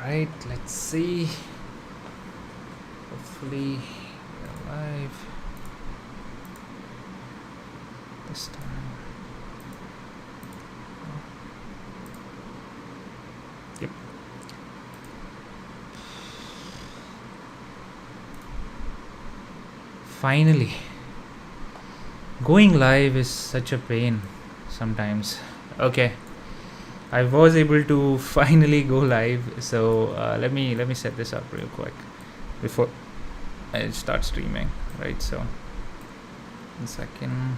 Right, let's see. Hopefully we're live this time. Yep. Finally. Going live is such a pain sometimes. Okay. I was able to finally go live, so let me set this up real quick before I start streaming. Right, so 1 second.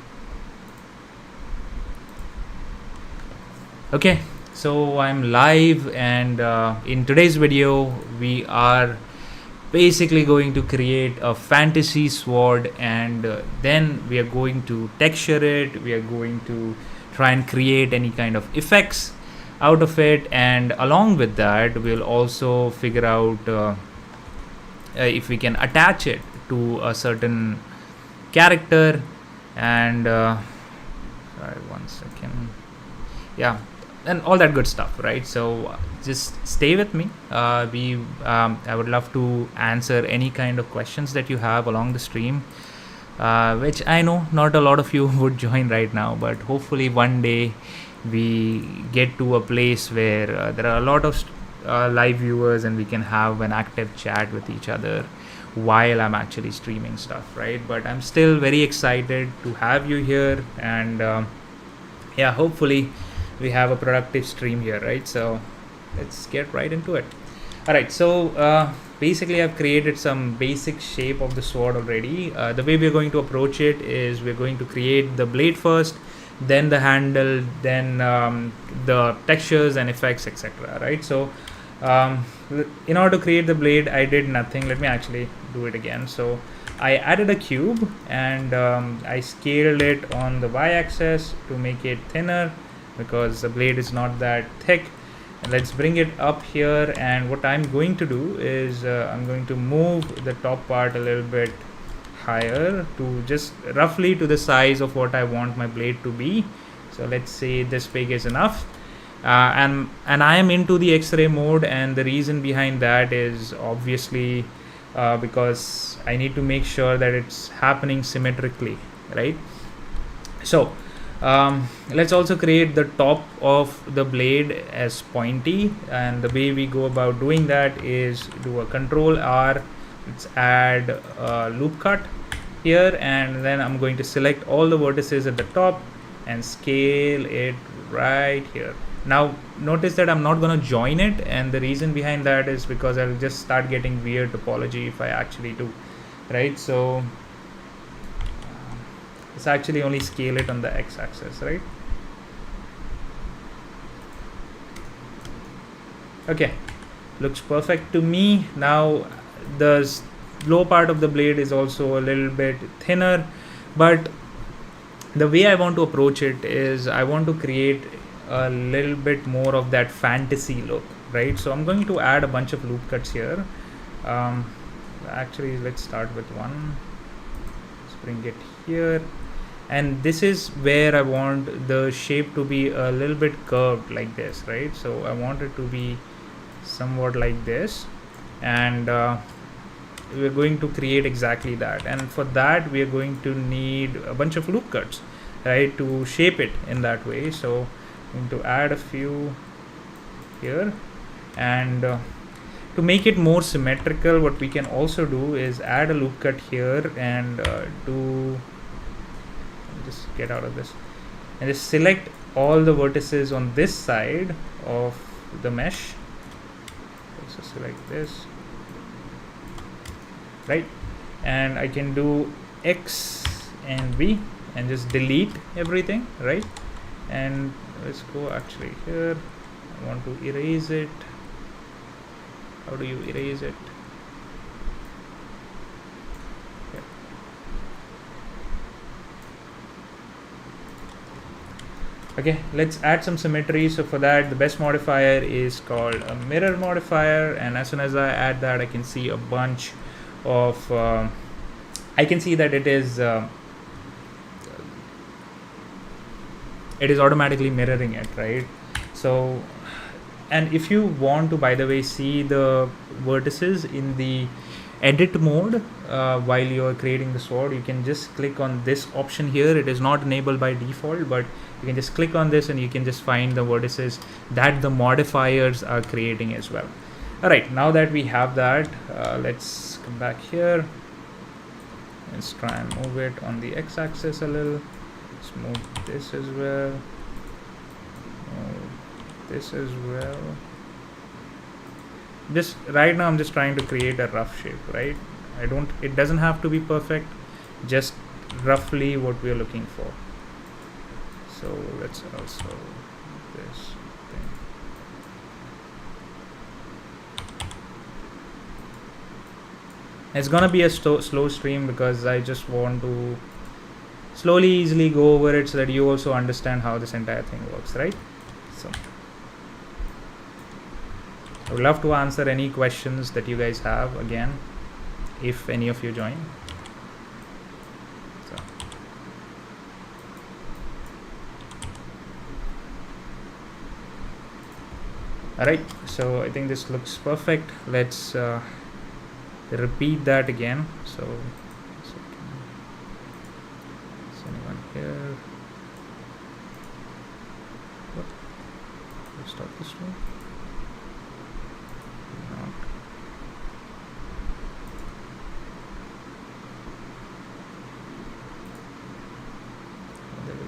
Okay, so I'm live, and in today's video we are basically going to create a fantasy sword, and then we are going to texture it. We are going to try and create any kind of effects out of it, and along with that we'll also figure out if we can attach it to a certain character. And sorry, 1 second. Yeah, and all that good stuff, right? So just stay with me. I would love to answer any kind of questions that you have along the stream, which I know not a lot of you would join right now, but hopefully one day we get to a place where there are a lot of live viewers, and we can have an active chat with each other while I'm actually streaming stuff, right? But I'm still very excited to have you here, and yeah, hopefully we have a productive stream here, right? So let's get right into it. All right, so basically I've created some basic shape of the sword already. The way we're going to approach it is we're going to create the blade first, then the handle, then the textures and effects, etc., right? So in order to create the blade, I did nothing. Let me actually do it again. So I added a cube, and I scaled it on the y-axis to make it thinner because the blade is not that thick. And let's bring it up here, and what I'm going to do is I'm going to move the top part a little bit higher to just roughly to the size of what I want my blade to be. So let's say this big is enough. And I am into the X-ray mode, and the reason behind that is obviously because I need to make sure that it's happening symmetrically, right? So let's also create the top of the blade as pointy, and the way we go about doing that is do a Control R. Let's add a loop cut here, and then I'm going to select all the vertices at the top and scale it right here. Now notice that I'm not going to join it, and the reason behind that is because I'll just start getting weird topology if I actually do, right? So it's actually only scale it on the x-axis, right? Okay, looks perfect to me. Now the low part of the blade is also a little bit thinner, but the way I want to approach it is I want to create a little bit more of that fantasy look, right? So I'm going to add a bunch of loop cuts here. Actually, let's start with one. Let's bring it here, and this is where I want the shape to be a little bit curved like this, right? So I want it to be somewhat like this, and we're going to create exactly that. And for that we are going to need a bunch of loop cuts, right, to shape it in that way. So I'm going to add a few here, and to make it more symmetrical, what we can also do is add a loop cut here, and just get out of this and just select all the vertices on this side of the mesh. So select this, right, and I can do X and V and just delete everything, right? And let's go actually here. I want to erase it. How do you erase it? Okay. Okay, let's add some symmetry. So for that, the best modifier is called a mirror modifier, and as soon as I add that, I can see a bunch of I can see that it is automatically mirroring it, right? So And if you want to, by the way, see the vertices in the edit mode while you're creating the sword, you can just click on this option here. It is not enabled by default, but you can just click on this and you can just find the vertices that the modifiers are creating as well. Alright, now that we have that, let's come back here. Let's try and move it on the x-axis a little. Let's move this as well. Move this as well. Just right now I'm just trying to create a rough shape, right? It doesn't have to be perfect, just roughly what we are looking for. So let's also this thing. It's gonna be a slow stream because I just want to slowly, easily go over it so that you also understand how this entire thing works, right? So I would love to answer any questions that you guys have, again, if any of you join. So. Alright, so I think this looks perfect. Let's repeat that again. So anyone here? What? Let's start this one. Not. Oh, there we go.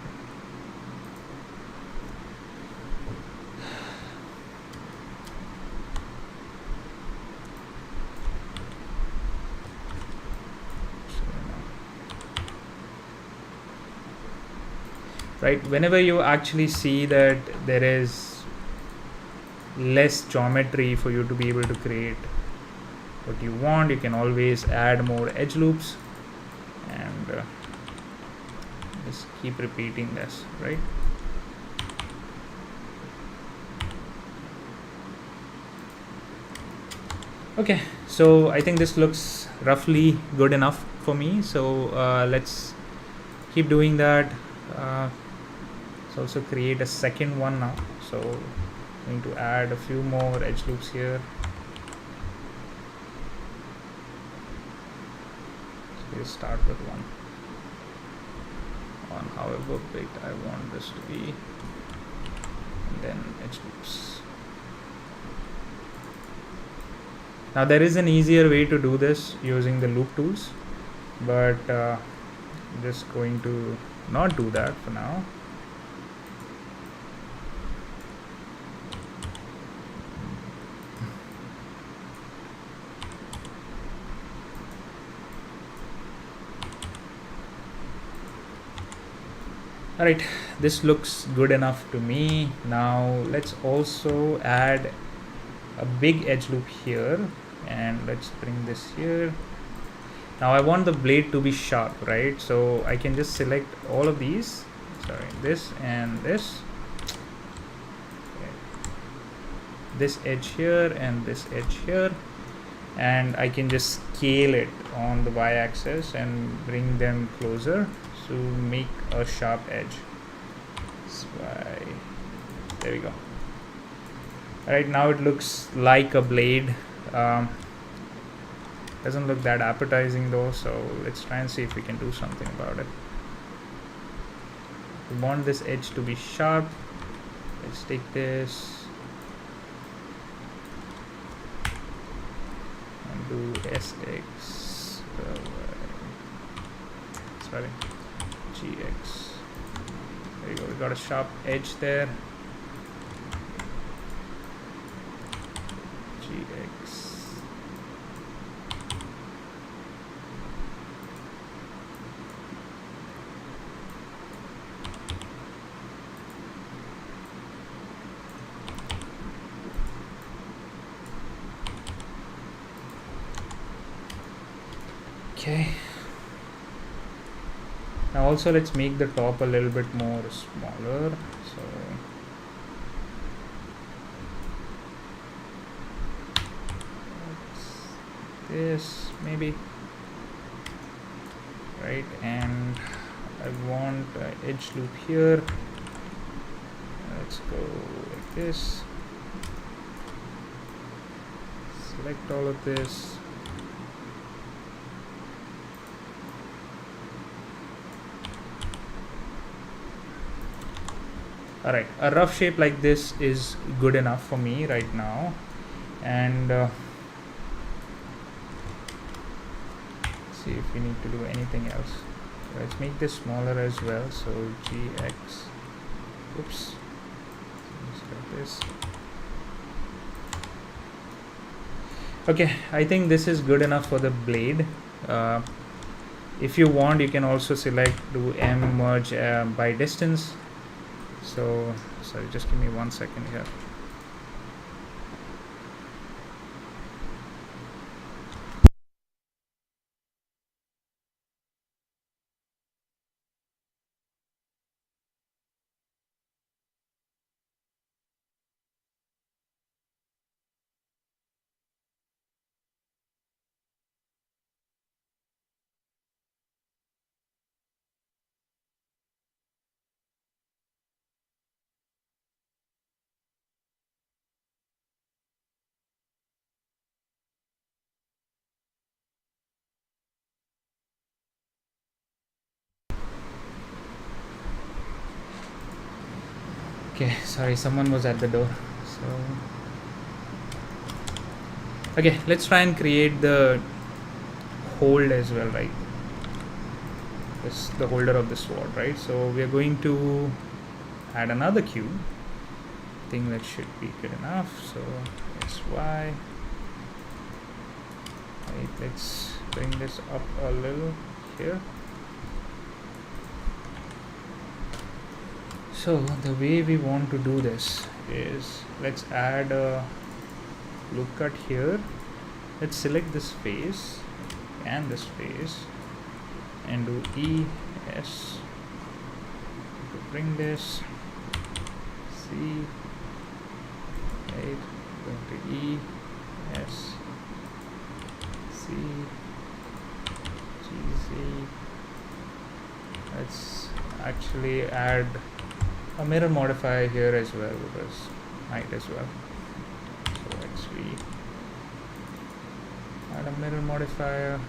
Right, whenever you actually see that there is less geometry for you to be able to create what you want, you can always add more edge loops and just keep repeating this, right? Okay, so I think this looks roughly good enough for me, so let's keep doing that. Let's also create a second one now, so I'm going to add a few more edge loops here. So we'll start with one on however big I want this to be, and then edge loops. Now there is an easier way to do this using the loop tools, but I'm just going to not do that for now. Alright, this looks good enough to me. Now let's also add a big edge loop here, and let's bring this here. Now I want the blade to be sharp, right? So I can just select all of these, sorry, this and this, okay. This edge here and this edge here, and I can just scale it on the y-axis and bring them closer to make a sharp edge. So there we go. Right now it looks like a blade. Doesn't look that appetizing though, so let's try and see if we can do something about it. We want this edge to be sharp. Let's take this and do SX, sorry, GX. There you go, we got a sharp edge there. GX. Okay. Now also let's make the top a little bit more smaller. So this maybe, right? And I want an edge loop here. Let's go like this. select all of this. Alright, a rough shape like this is good enough for me right now. And see if we need to do anything else. Let's make this smaller as well. So GX, oops, like this. Okay, I think this is good enough for the blade. If you want, you can also select do M merge by distance. So sorry, just give me 1 second here. Okay, sorry, someone was at the door. So okay, let's try and create the hold as well, right? This the holder of the sword, right? So we are going to add another cube. I think that should be good enough. So XY. Right, let's bring this up a little here. So the way we want to do this is, let's add a loop cut here. Let's select this face and this face and do ES to bring this C, right, going to ES C GZ. Let's actually add a mirror modifier here as well, because might as well. So XV, add a mirror modifier.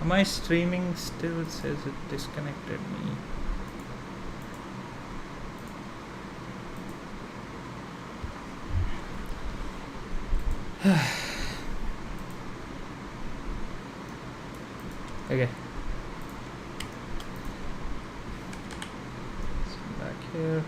Am I streaming still? It says it disconnected me. Okay. Let's come back here.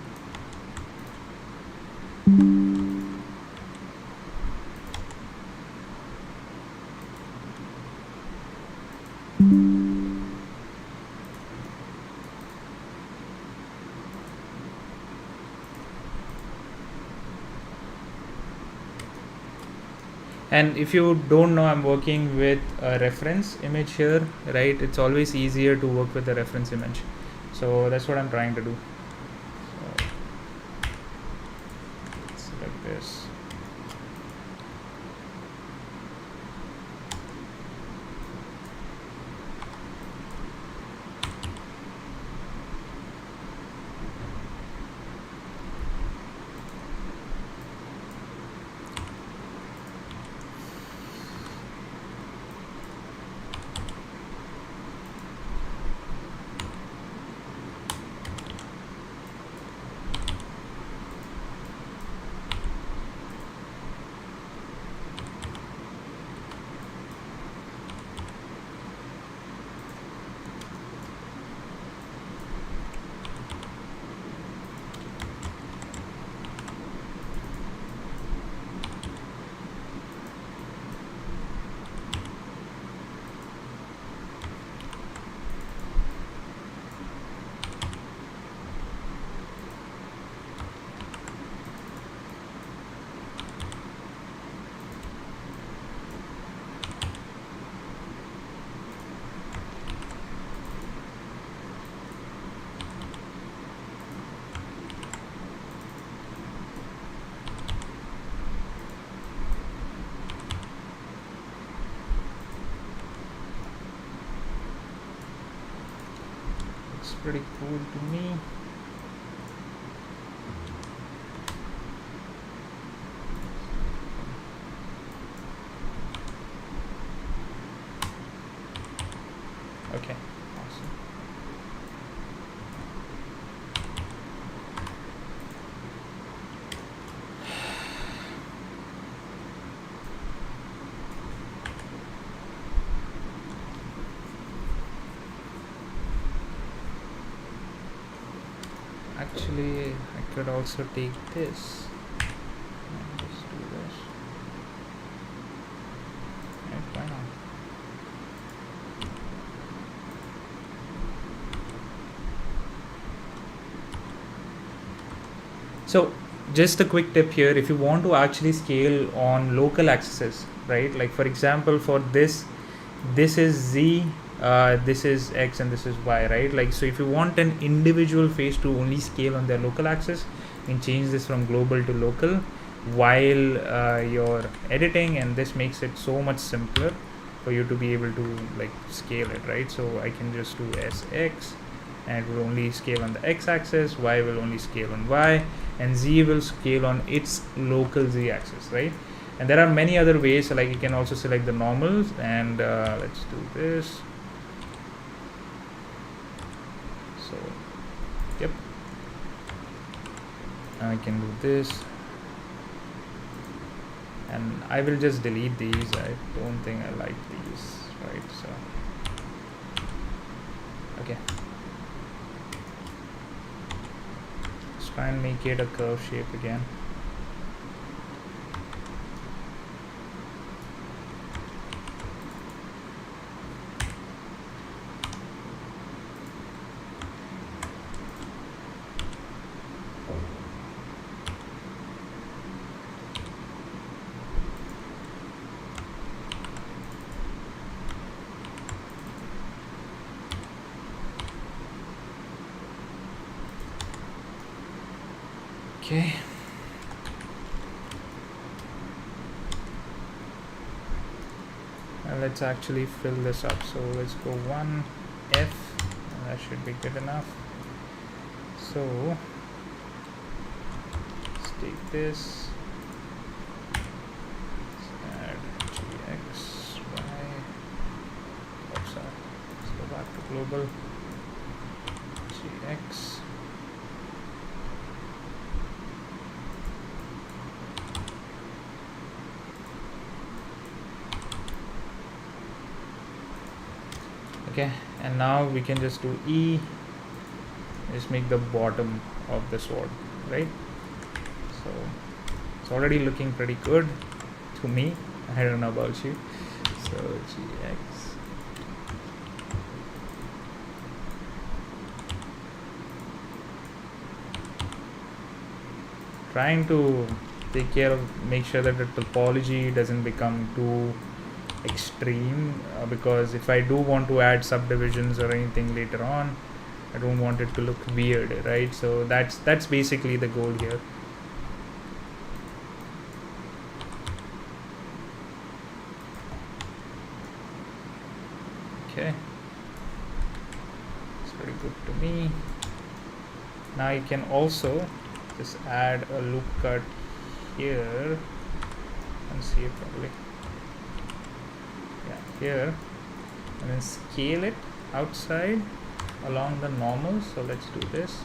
And if you don't know, I'm working with a reference image here, right? It's always easier to work with a reference image. So that's what I'm trying to do. So let's select this. Pretty cool to me. Okay, awesome. Actually, I could also take this and just do this. Right, why not? So just a quick tip here, if you want to actually scale on local accesses, right, like for example for this is Z, this is X, and this is Y, right? Like, so if you want an individual face to only scale on their local axis, you can change this from global to local while you're editing, and this makes it so much simpler for you to be able to like scale it, right? So I can just do SX, and it will only scale on the X axis, Y will only scale on Y, and Z will scale on its local Z axis, right? And there are many other ways, so like you can also select the normals, and let's do this. So yep, I can do this, and I will just delete these. I don't think I like these, right? So okay, let's try and make it a curve shape again. Okay. Now let's actually fill this up. So let's go 1 F, and that should be good enough. So let's take this, let's add GX, Y, oops, sorry. Let's go back to global, GX. Okay, and now we can just do E, just make the bottom of the sword, right? So it's already looking pretty good to me. I don't know about you. So GX, trying to take care of, make sure that the topology doesn't become too extreme, because if I do want to add subdivisions or anything later on, I don't want it to look weird, right? So that's basically the goal here. Okay, it's pretty good to me. Now you can also just add a loop cut here and see it properly. Yeah, here, and then scale it outside along the normal. So let's do this.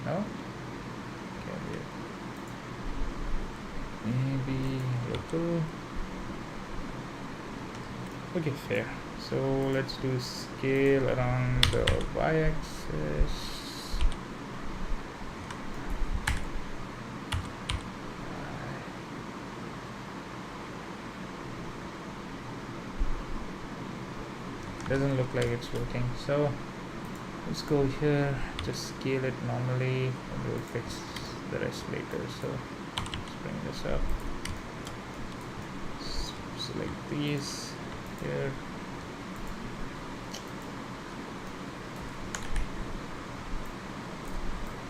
No? Okay, maybe local. Okay, fair. So let's do scale around the y-axis. Doesn't look like it's working, so let's go here, just scale it normally, and we'll fix the rest later. So let's bring this up, select these here,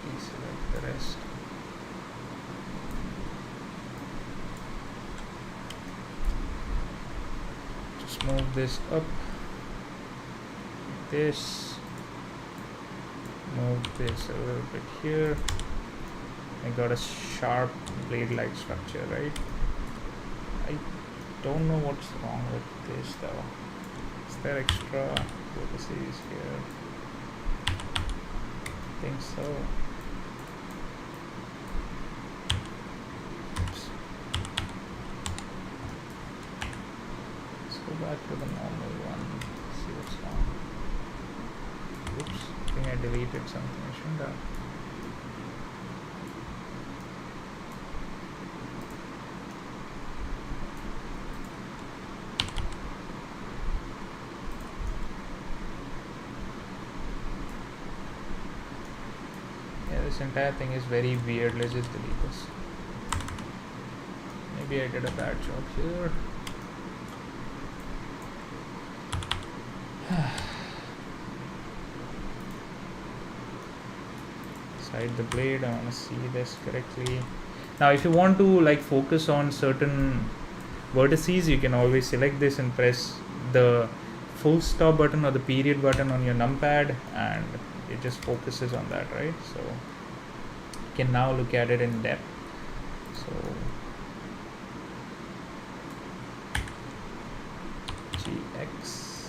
deselect the rest. Just move this up, this, move this a little bit here. I got a sharp blade-like structure, right? I don't know what's wrong with this though. It's there extra vertices here? I think so. Oops. Let's go back to the normal one. See what's wrong. Oops, I think I deleted something. I shouldn't have. This entire thing is very weird. Let's just delete this. Maybe I did a bad job here. Side the blade. I want to see this correctly. Now if you want to like focus on certain vertices, you can always select this and press the full stop button or the period button on your numpad, and it just focuses on that, right? So you can now look at it in depth. So GX,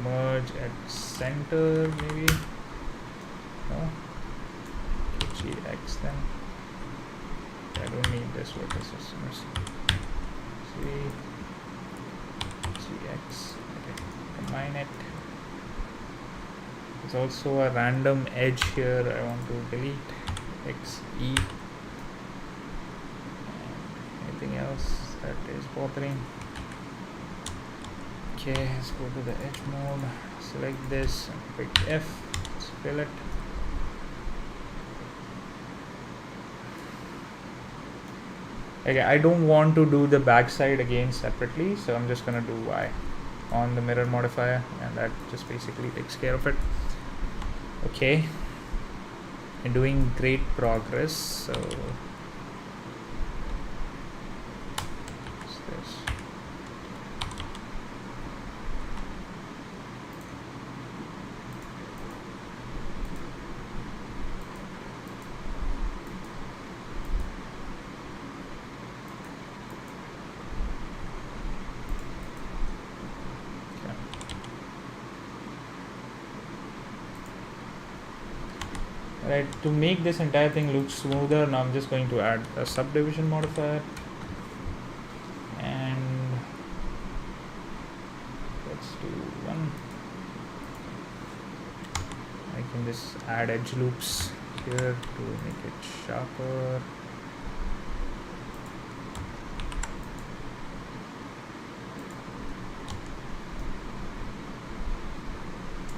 merge at center, maybe. No, GX then. I don't need this vertices. See, GX. Okay, combine it. There's also a random edge here. I want to delete. XE. Anything else that is bothering? Okay, let's go to the edge mode. Select this and pick F. Let's fill it. Okay, I don't want to do the backside again separately, so I'm just gonna do Y on the mirror modifier, and that just basically takes care of it. Okay, and doing great progress. So what's this? Right, to make this entire thing look smoother, now I'm just going to add a subdivision modifier, and let's do one. I can just add edge loops here to make it sharper.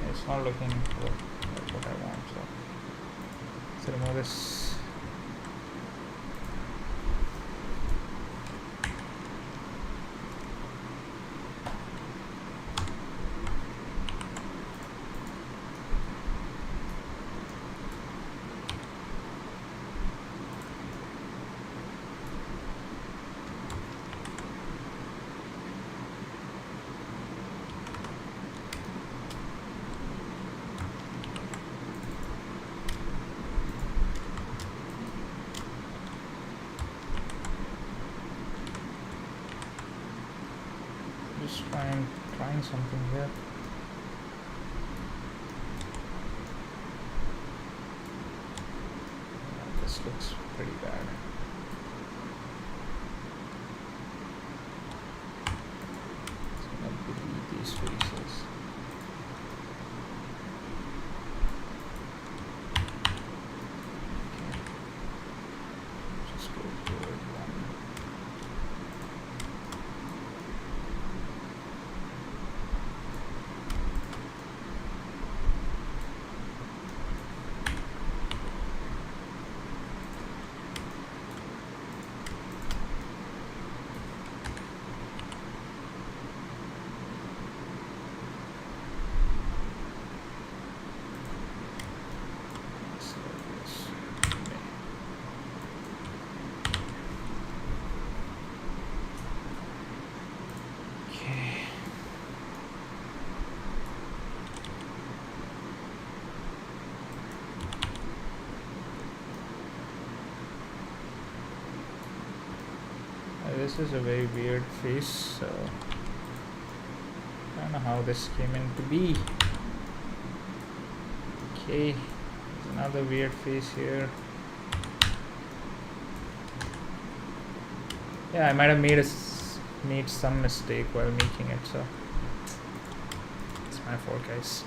It's not looking like what I want, so let's remove this. Just trying something here. This looks pretty bad. So I'm gonna delete these faces. Okay. Just go forward one. This is a very weird face, so I don't know how this came into be. Okay, there's another weird face here. Yeah, I might have made some mistake while making it, so it's my fault, guys.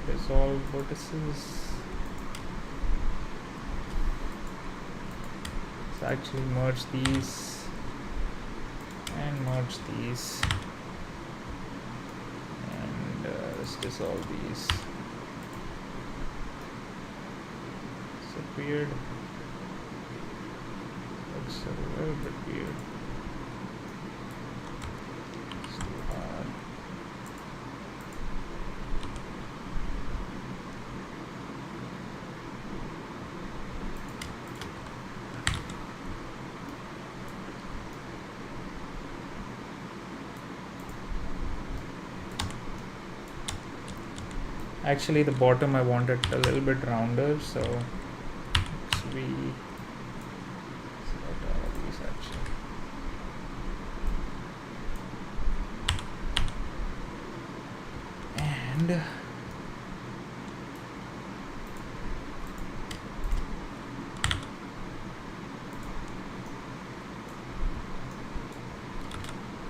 Dissolve vertices. Let's actually merge these and merge these, and let's dissolve these. Is it weird? Looks a little bit weird. It's too hard. Actually, the bottom I wanted a little bit rounder, so we select all of these actually. And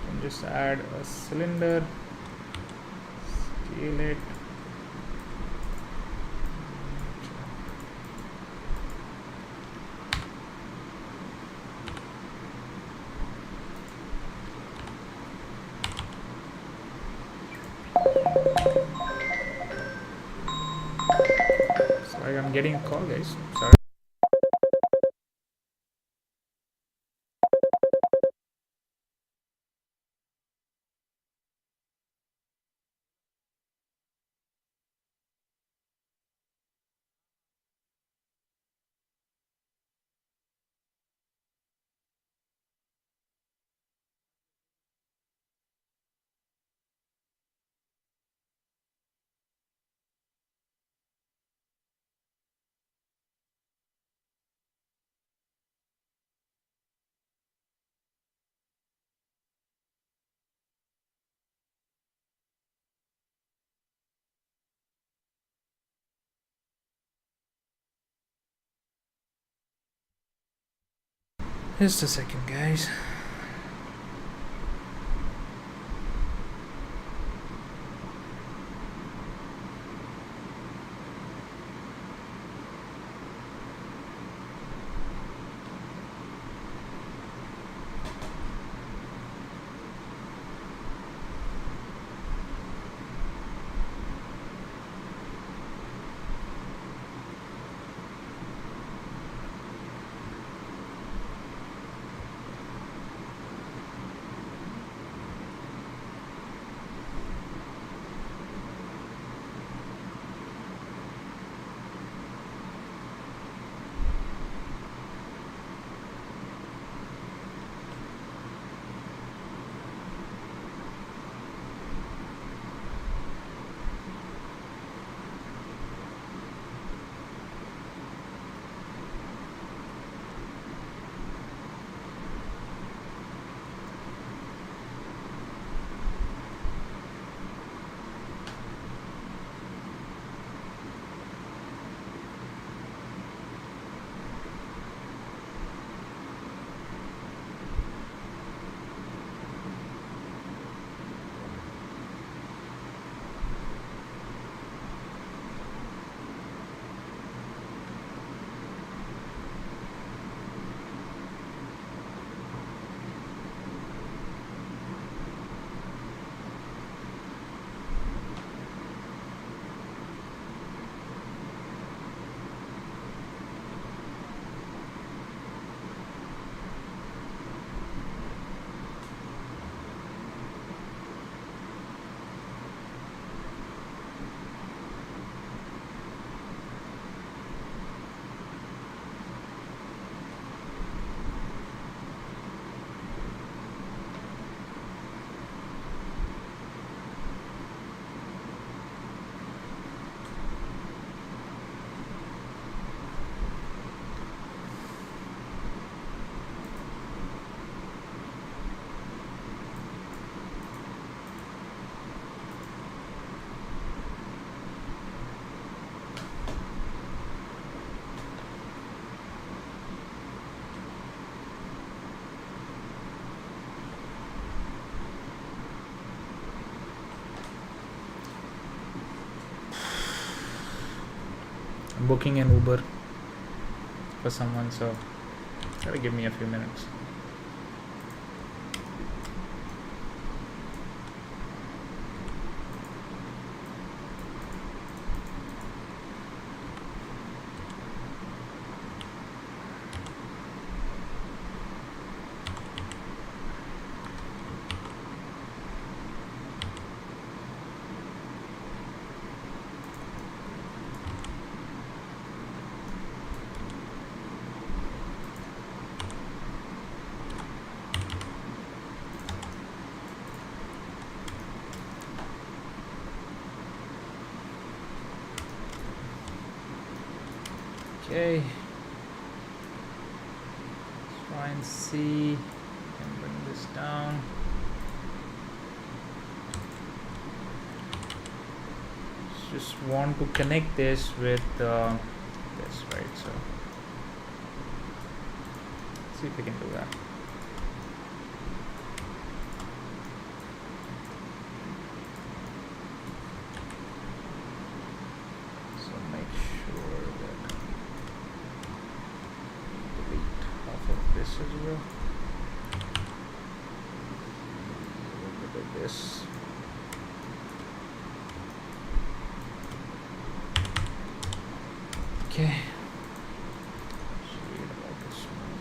can just add a cylinder, scale it. Sorry, I'm getting a call, guys. Sorry. Just a second, guys. booking an Uber for someone, so gotta give me a few minutes. Okay, let's try and see. And bring this down. Just want to connect this with this, right? So let's see if we can do that. So make sure that delete off of this as well. A little bit of this. Okay. Let's read about this one.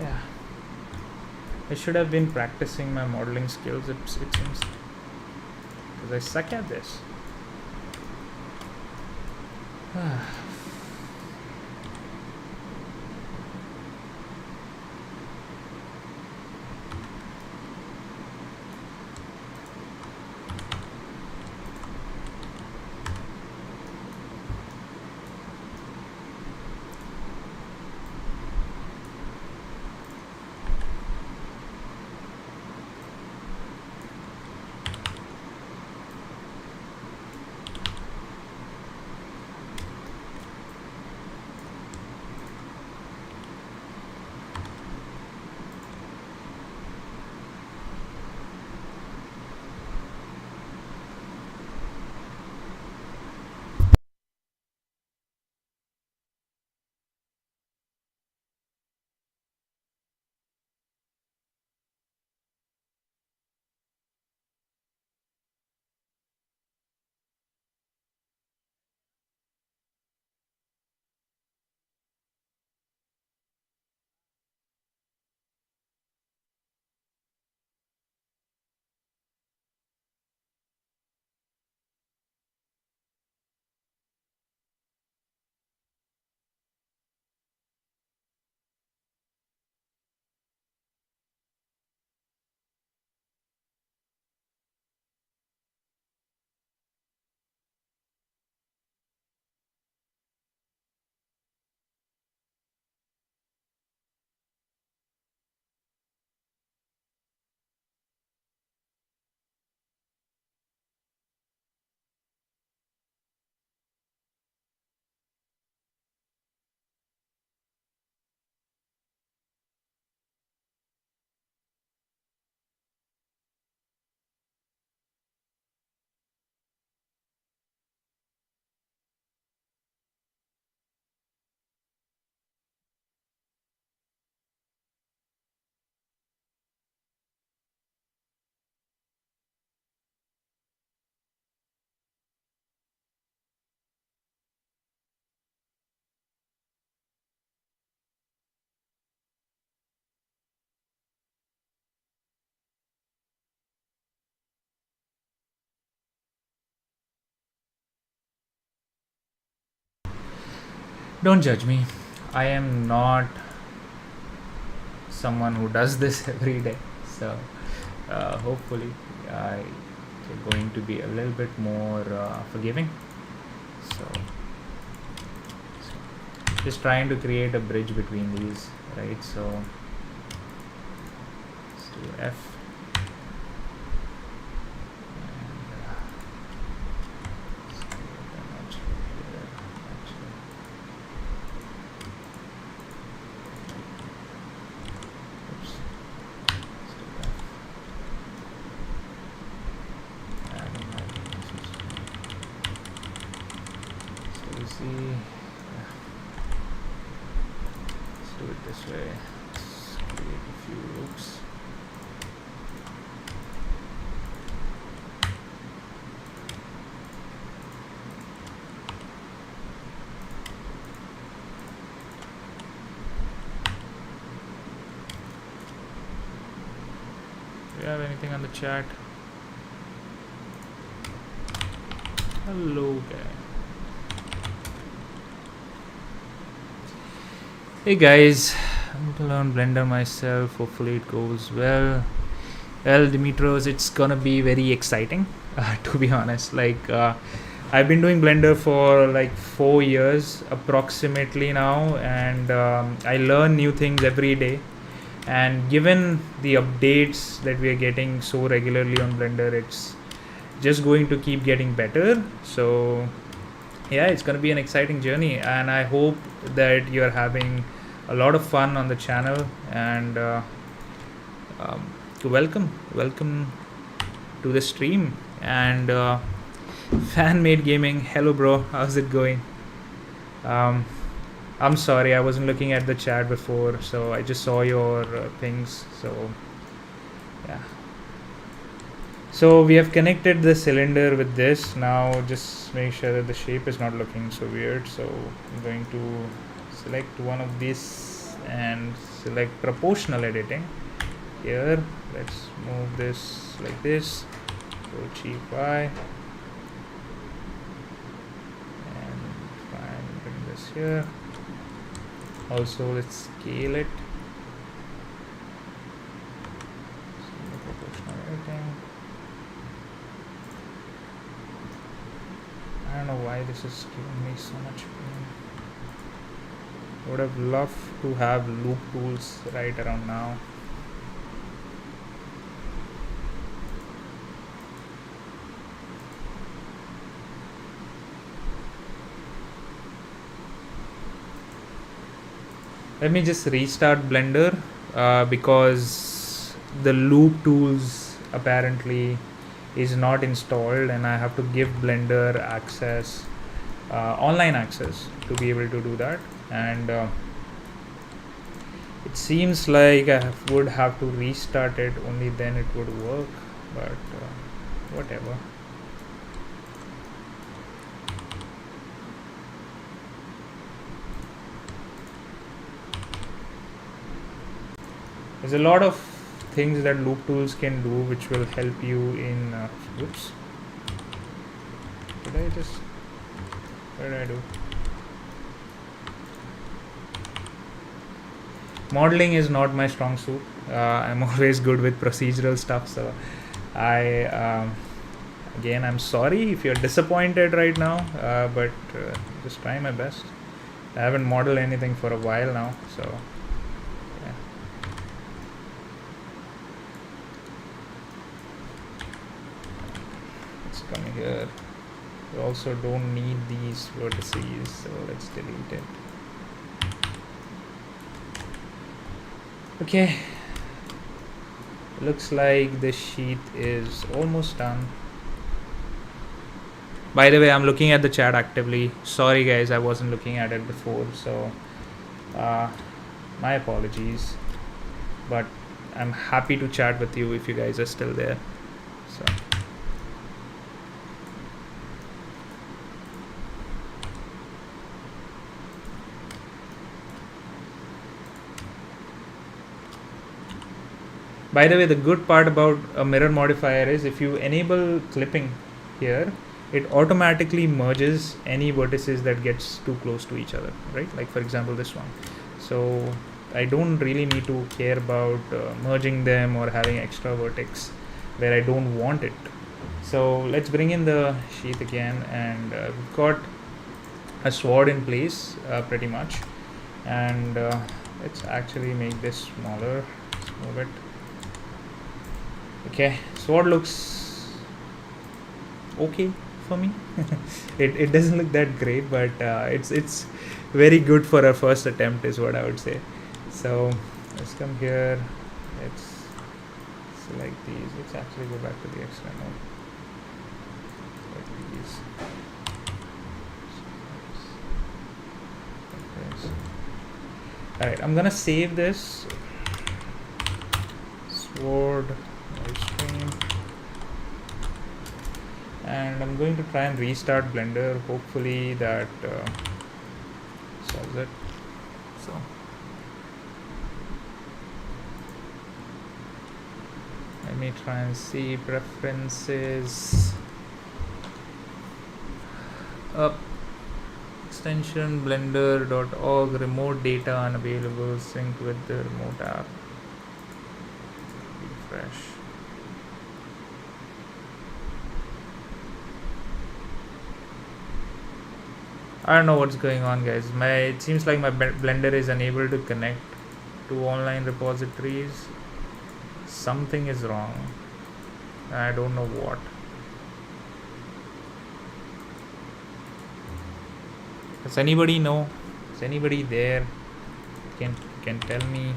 Yeah, I should have been practicing my modeling skills, it seems, because I suck at this. Don't judge me. I am not someone who does this every day. So hopefully you're going to be a little bit more forgiving. So just trying to create a bridge between these, right? So let's do F. This way, let's create a few loops. Do you have anything on the chat? Hello, guy. Hey guys, I'm gonna learn Blender myself. Hopefully it goes well. Well, Dimitros, it's gonna be very exciting, to be honest. Like, I've been doing Blender for like 4 years approximately now, and I learn new things every day. And given the updates that we are getting so regularly on Blender, it's just going to keep getting better. So yeah, it's going to be an exciting journey, and I hope that you're having a lot of fun on the channel. And welcome to the stream. And fan made gaming, hello bro, how's it going? I'm sorry, I wasn't looking at the chat before, so I just saw your things. So yeah, so we have connected the cylinder with this. Now just make sure that the shape is not looking so weird. So I'm going to select one of these and select proportional editing here. Let's move this like this, go cheap Y, and fine, bring this here. Also let's scale it. Proportional editing. I don't know why this is giving me so much pain. I would have loved to have loop tools right around now. Let me just restart Blender because the loop tools apparently is not installed, and I have to give Blender access, online access, to be able to do that. And it seems like I would have to restart it, only then it would work, but whatever. There's a lot of things that loop tools can do which will help you in oops, what did I do? Modeling is not my strong suit. I'm always good with procedural stuff, so again, I'm sorry if you're disappointed right now, but just try my best. I haven't modeled anything for a while now, so come here. We also don't need these vertices, so let's delete it. Okay, looks like the sheet is almost done. By the way, I'm looking at the chat actively. Sorry guys, I wasn't looking at it before, so my apologies, but I'm happy to chat with you if you guys are still there. So by the way, the good part about a mirror modifier is if you enable clipping here, it automatically merges any vertices that gets too close to each other, right? Like for example this one. So I don't really need to care about merging them or having extra vertex where I don't want it. So let's bring in the sheath again, and we've got a sword in place pretty much, and let's actually make this smaller. Let's move it. Okay, sword looks okay for me. it doesn't look that great, but it's very good for a first attempt is what I would say. So let's come here, let's select these. Let's actually go back to the external. Select these. Alright, I'm gonna save this sword live stream, and I'm going to try and restart Blender. Hopefully that solves it. So let me try and see preferences. Extension blender.org, remote data unavailable, sync with the remote app. Refresh. I don't know what's going on, guys. It seems like my Blender is unable to connect to online repositories. Something is wrong. I don't know what. Does anybody know? Is anybody there? Can tell me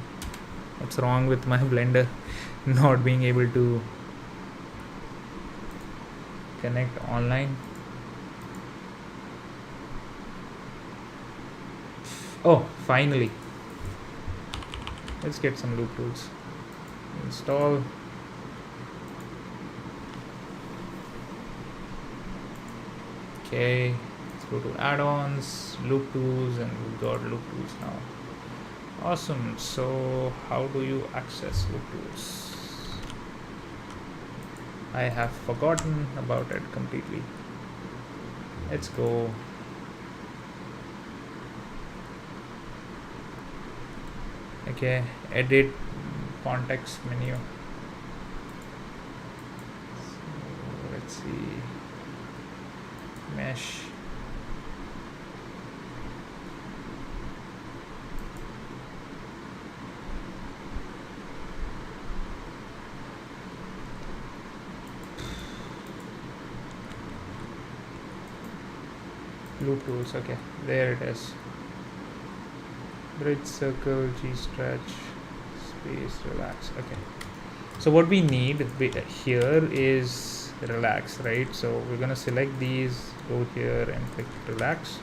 what's wrong with my Blender not being able to connect online? Oh, finally. Let's get some loop tools. Install. Okay. Go to add-ons, loop tools, and we've got loop tools now. Awesome. So how do you access loop tools? I have forgotten about it completely. Let's go. Okay, edit context menu. So let's see, mesh. Loop tools. Okay, there it is. Bridge, circle, G stretch, space, relax. Okay, so what we need here is relax, right? So we're gonna select these, go here and click relax,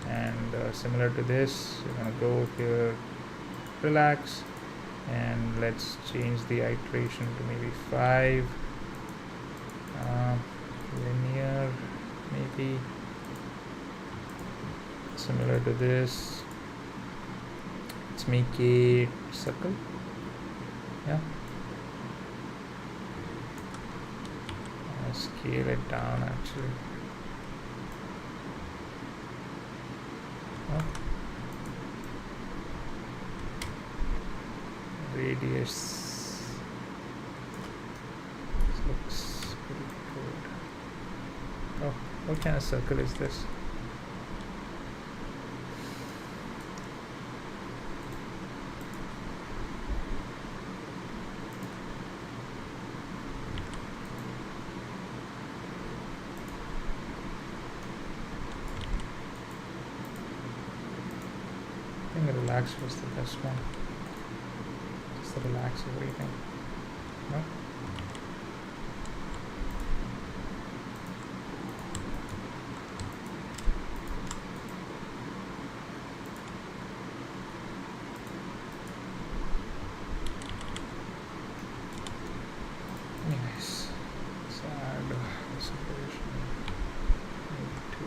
and similar to this, we're gonna go here, relax, and let's change the iteration to maybe 5, linear, maybe similar to this. Let's make it circle. Yeah, I'll scale it down actually. Oh. Radius. This looks pretty good. Oh, what kind of circle is this? I think relax was the best one. Just to relax everything. No? Anyways, let's add the separation. Maybe 2.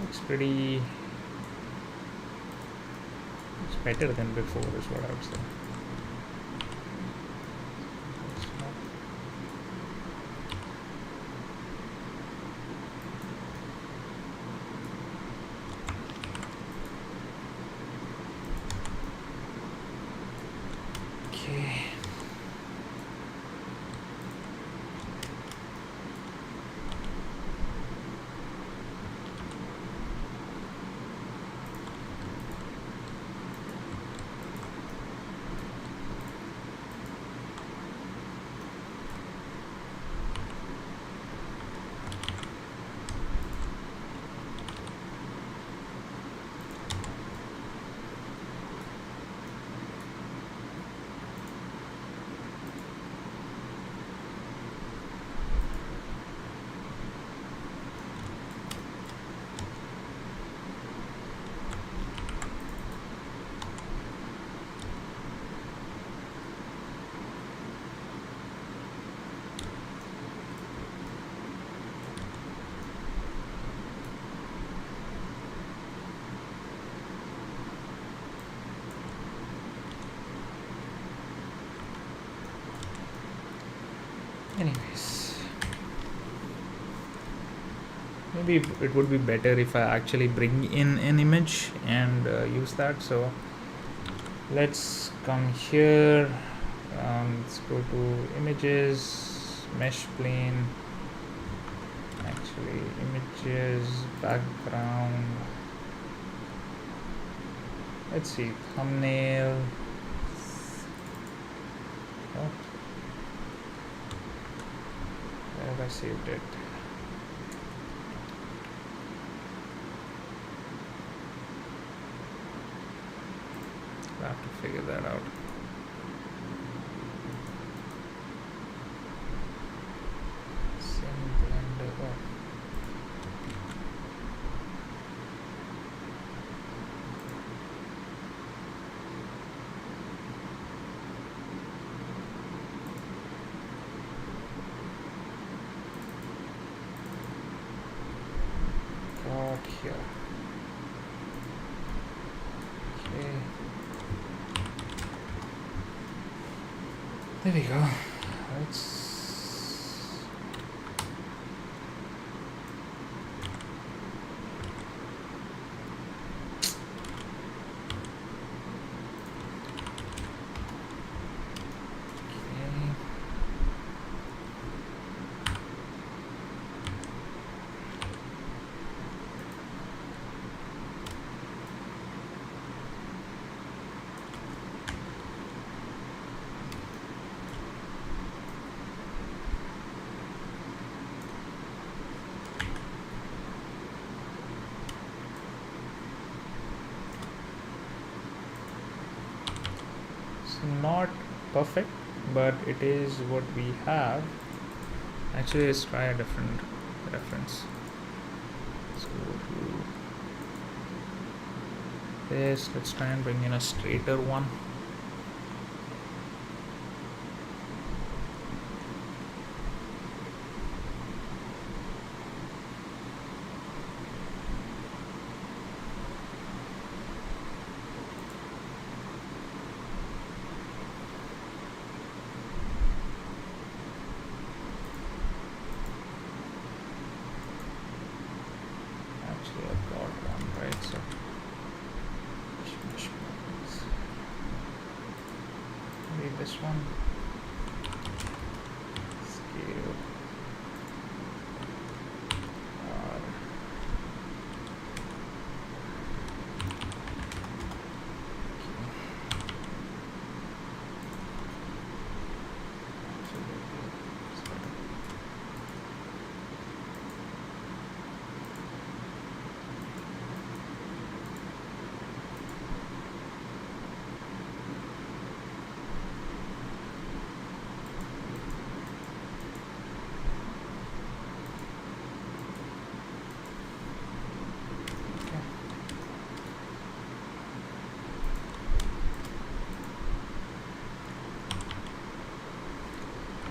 Looks pretty. It's better than before, is what I would say. maybe it would be better if I actually bring in an image and use that. So let's come here, let's go to images, mesh plane, actually images, background, let's see, thumbnail. Oh, where have I saved it? I have to figure that out. Sim Blender. Oh. Got here. Okay. There we go. Let's not perfect, but it is what we have. Actually, let's try a different reference. Let's go to this. Let's try and bring in a straighter one. This one, scale R.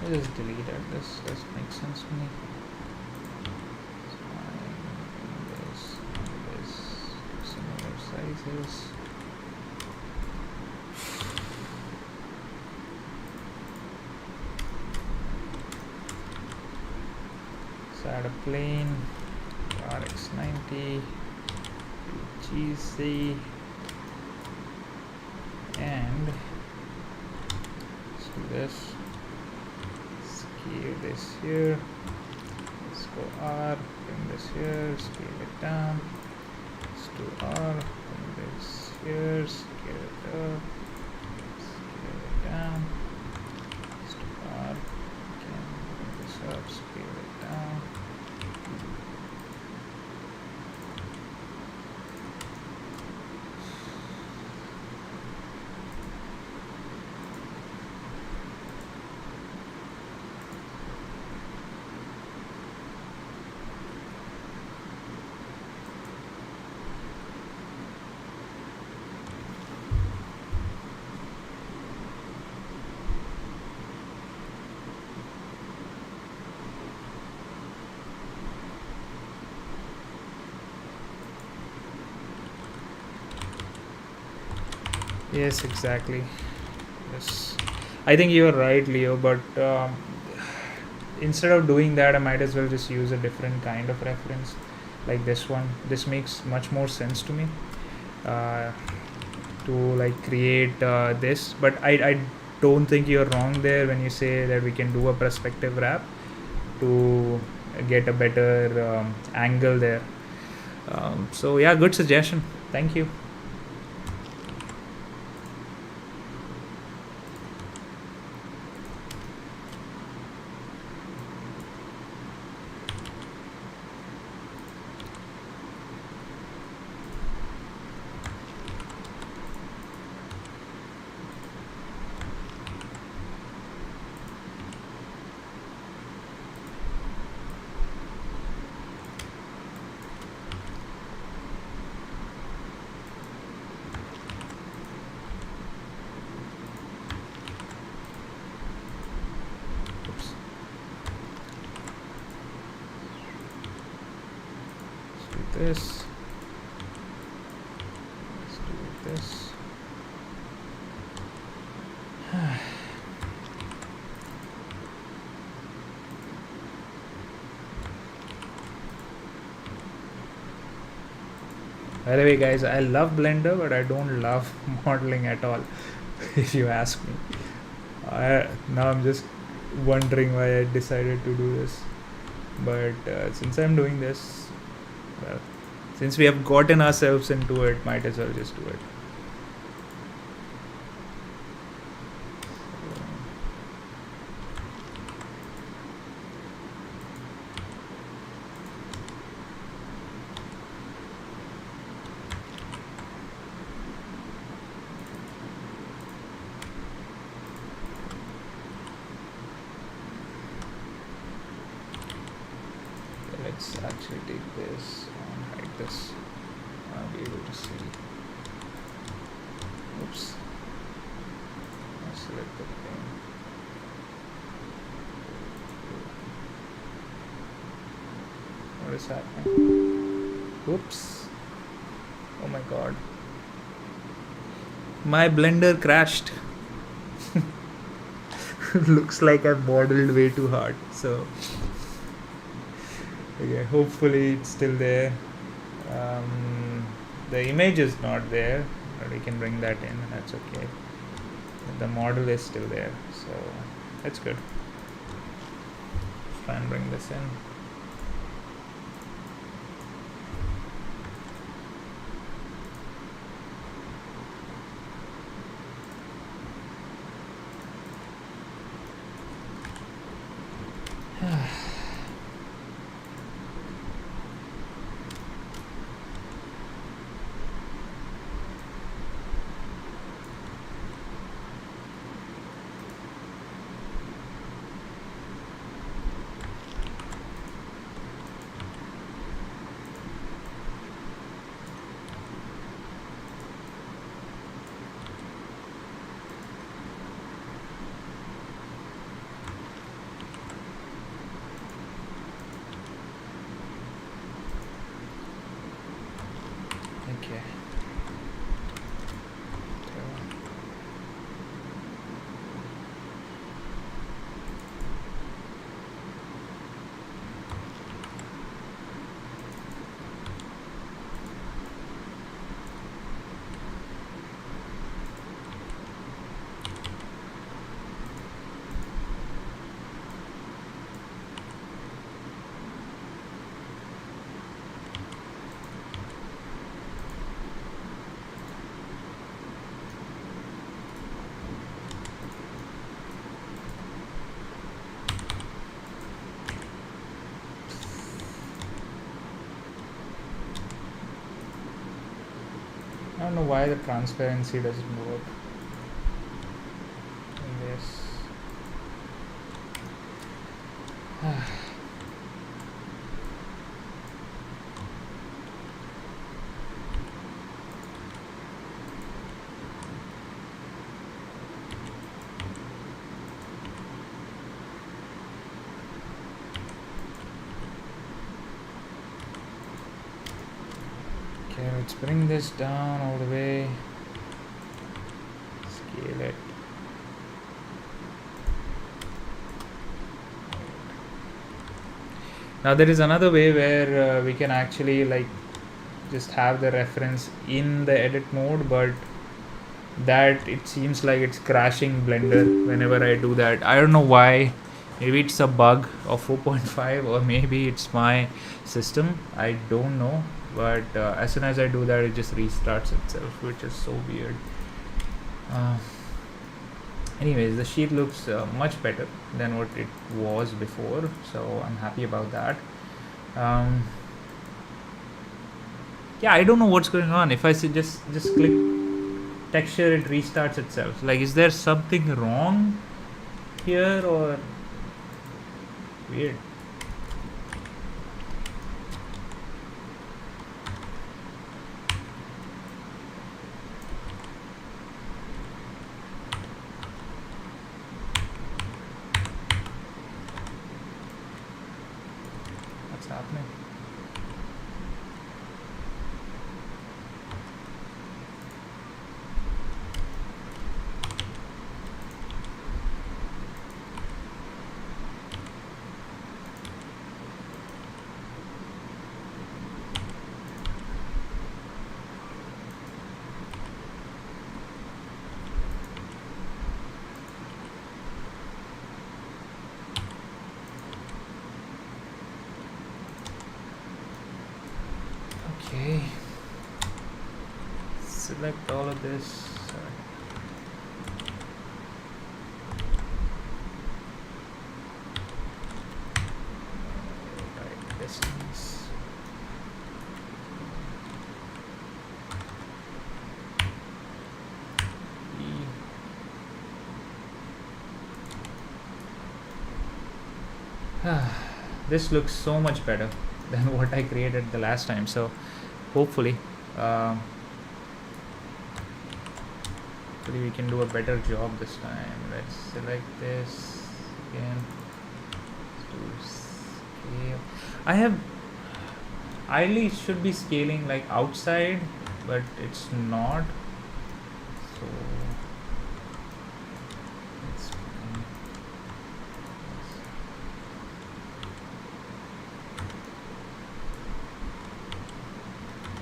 I just deleted this, doesn't make sense to me. This, similar sizes. Let's add a plane, RX90, GC, and let's do this. Scale this here, let's go R, bring this here, scale it down, let's do R, bring this here, scale it up, scale it down, let's do R, again, bring this up, scale it down. Yes, exactly. Yes, I think you're right, Leo, but instead of doing that, I might as well just use a different kind of reference. like this one. This makes much more sense to me, uh, to like create this. But I don't think you're wrong there when you say that we can do a perspective wrap to get a better angle there. So yeah, good suggestion. Thank you. Oops. Let's do this. Let's do this. By the way, guys, I love Blender, but I don't love modeling at all. If you ask me, now I'm just wondering why I decided to do this. But since I'm doing this, well, since we have gotten ourselves into it, might as well just do it. Let's actually take this and hide this. I'll be able to see. Oops. I'll select the thing. What is happening? Oops. Oh my god. My Blender crashed. Looks like I modeled way too hard. So okay, hopefully it's still there. The image is not there, but we can bring that in. That's okay. The model is still there, so that's good. Try and bring this in. Okay. I don't know why the transparency doesn't work in this. Okay, let's bring this down all the way. Scale it. Now there is another way where we can actually like just have the reference in the edit mode, but that it seems like it's crashing Blender whenever I do that. I don't know why. Maybe it's a bug of 4.5 or maybe it's my system. I don't know. But as soon as I do that, it just restarts itself, which is so weird. Anyways, the sheet looks much better than what it was before, so I'm happy about that. Yeah, I don't know what's going on. If I say just click texture, it restarts itself. Like, is there something wrong here or weird? What's happening? Okay, select all of this. Sorry. Right, distance. This looks so much better than what I created the last time, so hopefully we can do a better job this time. Let's select this again. Let's do scale. I have ideally it should be scaling like outside, but it's not, so it's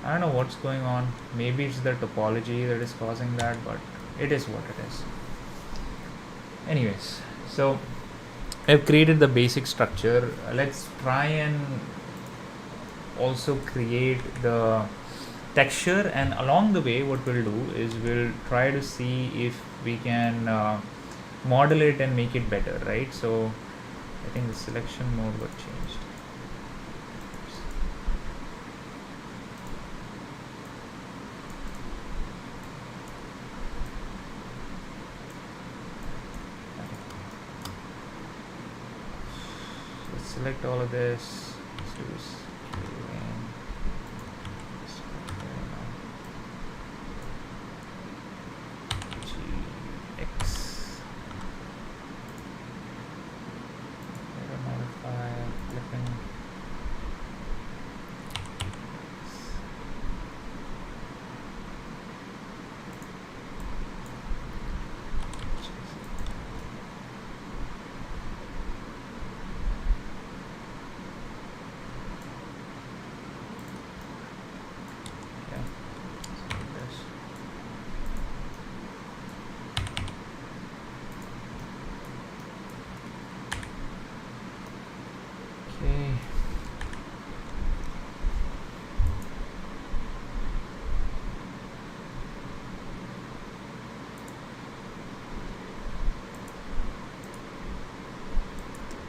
I don't know what's going on. Maybe it's the topology that is causing that, but it is what it is. Anyways, so I've created the basic structure. Let's try and also create the texture, and along the way what we'll do is we'll try to see if we can model it and make it better, right? So I think the selection mode got changed. Select all of this. Let's do scaling. GX. Modifier, flipping.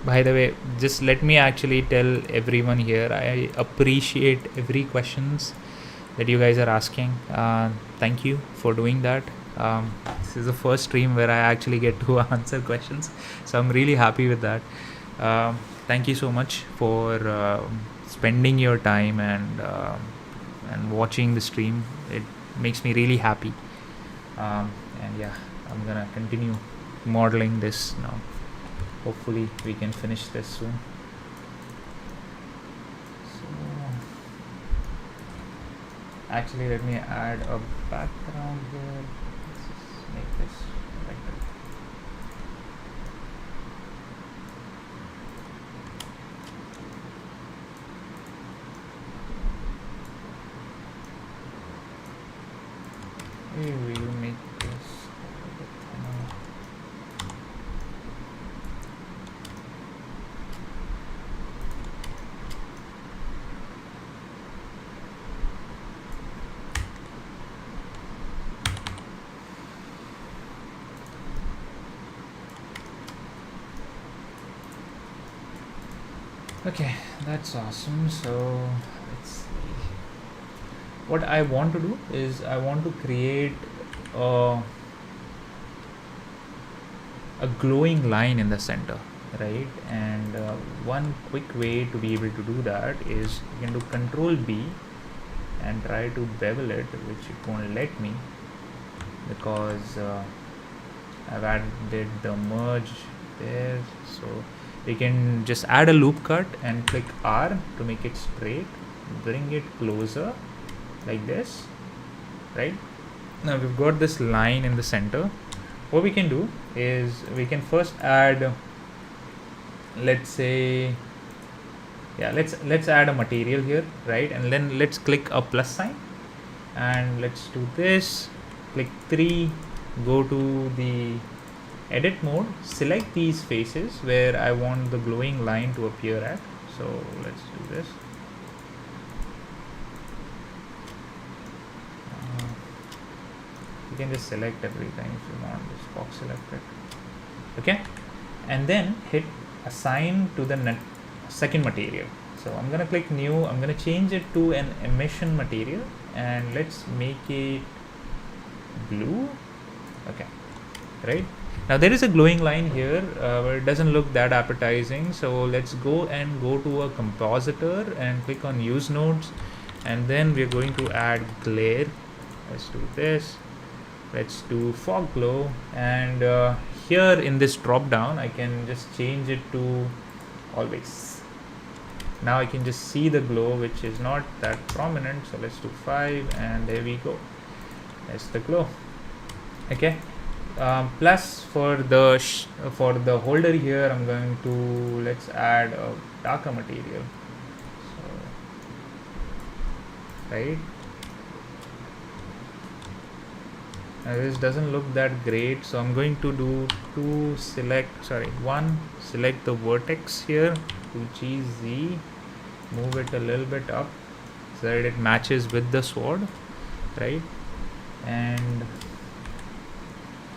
By the way, just let me actually tell everyone here, I appreciate every questions that you guys are asking. Thank you for doing that. This is the first stream where I actually get to answer questions, so I'm really happy with that. Thank you so much for spending your time and watching the stream. It makes me really happy. And yeah, I'm gonna continue modeling this now. Hopefully we can finish this soon. So actually let me add a background here. Let's just make this like that. Maybe we'll make this a bit thinner. Okay, that's awesome. So let's see. What I want to do is I want to create a, a glowing line in the center, right? And one quick way to be able to do that is you can do Control B and try to bevel it, which it won't let me because I've added the merge there. So we can just add a loop cut and click R to make it straight, bring it closer like this, right? Now we've got this line in the center. What we can do is we can first add, let's say, yeah, let's add a material here, right? And then let's click a plus sign and let's do this, click 3, go to the edit mode, select these faces where I want the glowing line to appear at. So let's do this. You can just select everything if you want, just box select it. Okay, and then hit assign to the second material. So I'm gonna click new, I'm gonna change it to an emission material and let's make it blue. Okay, right? Now there is a glowing line here, but it doesn't look that appetizing. So let's go to a compositor and click on use nodes, and then we're going to add glare. Let's do this. Let's do fog glow, and here in this drop down I can just change it to always. Now I can just see the glow, which is not that prominent. So let's do 5, and there we go. That's the glow. Okay. Plus for the holder here, I'm going to let's add a darker material. So, right. Now this doesn't look that great, so I'm going to do one, select the vertex here, 2GZ, move it a little bit up so that it matches with the sword, right? And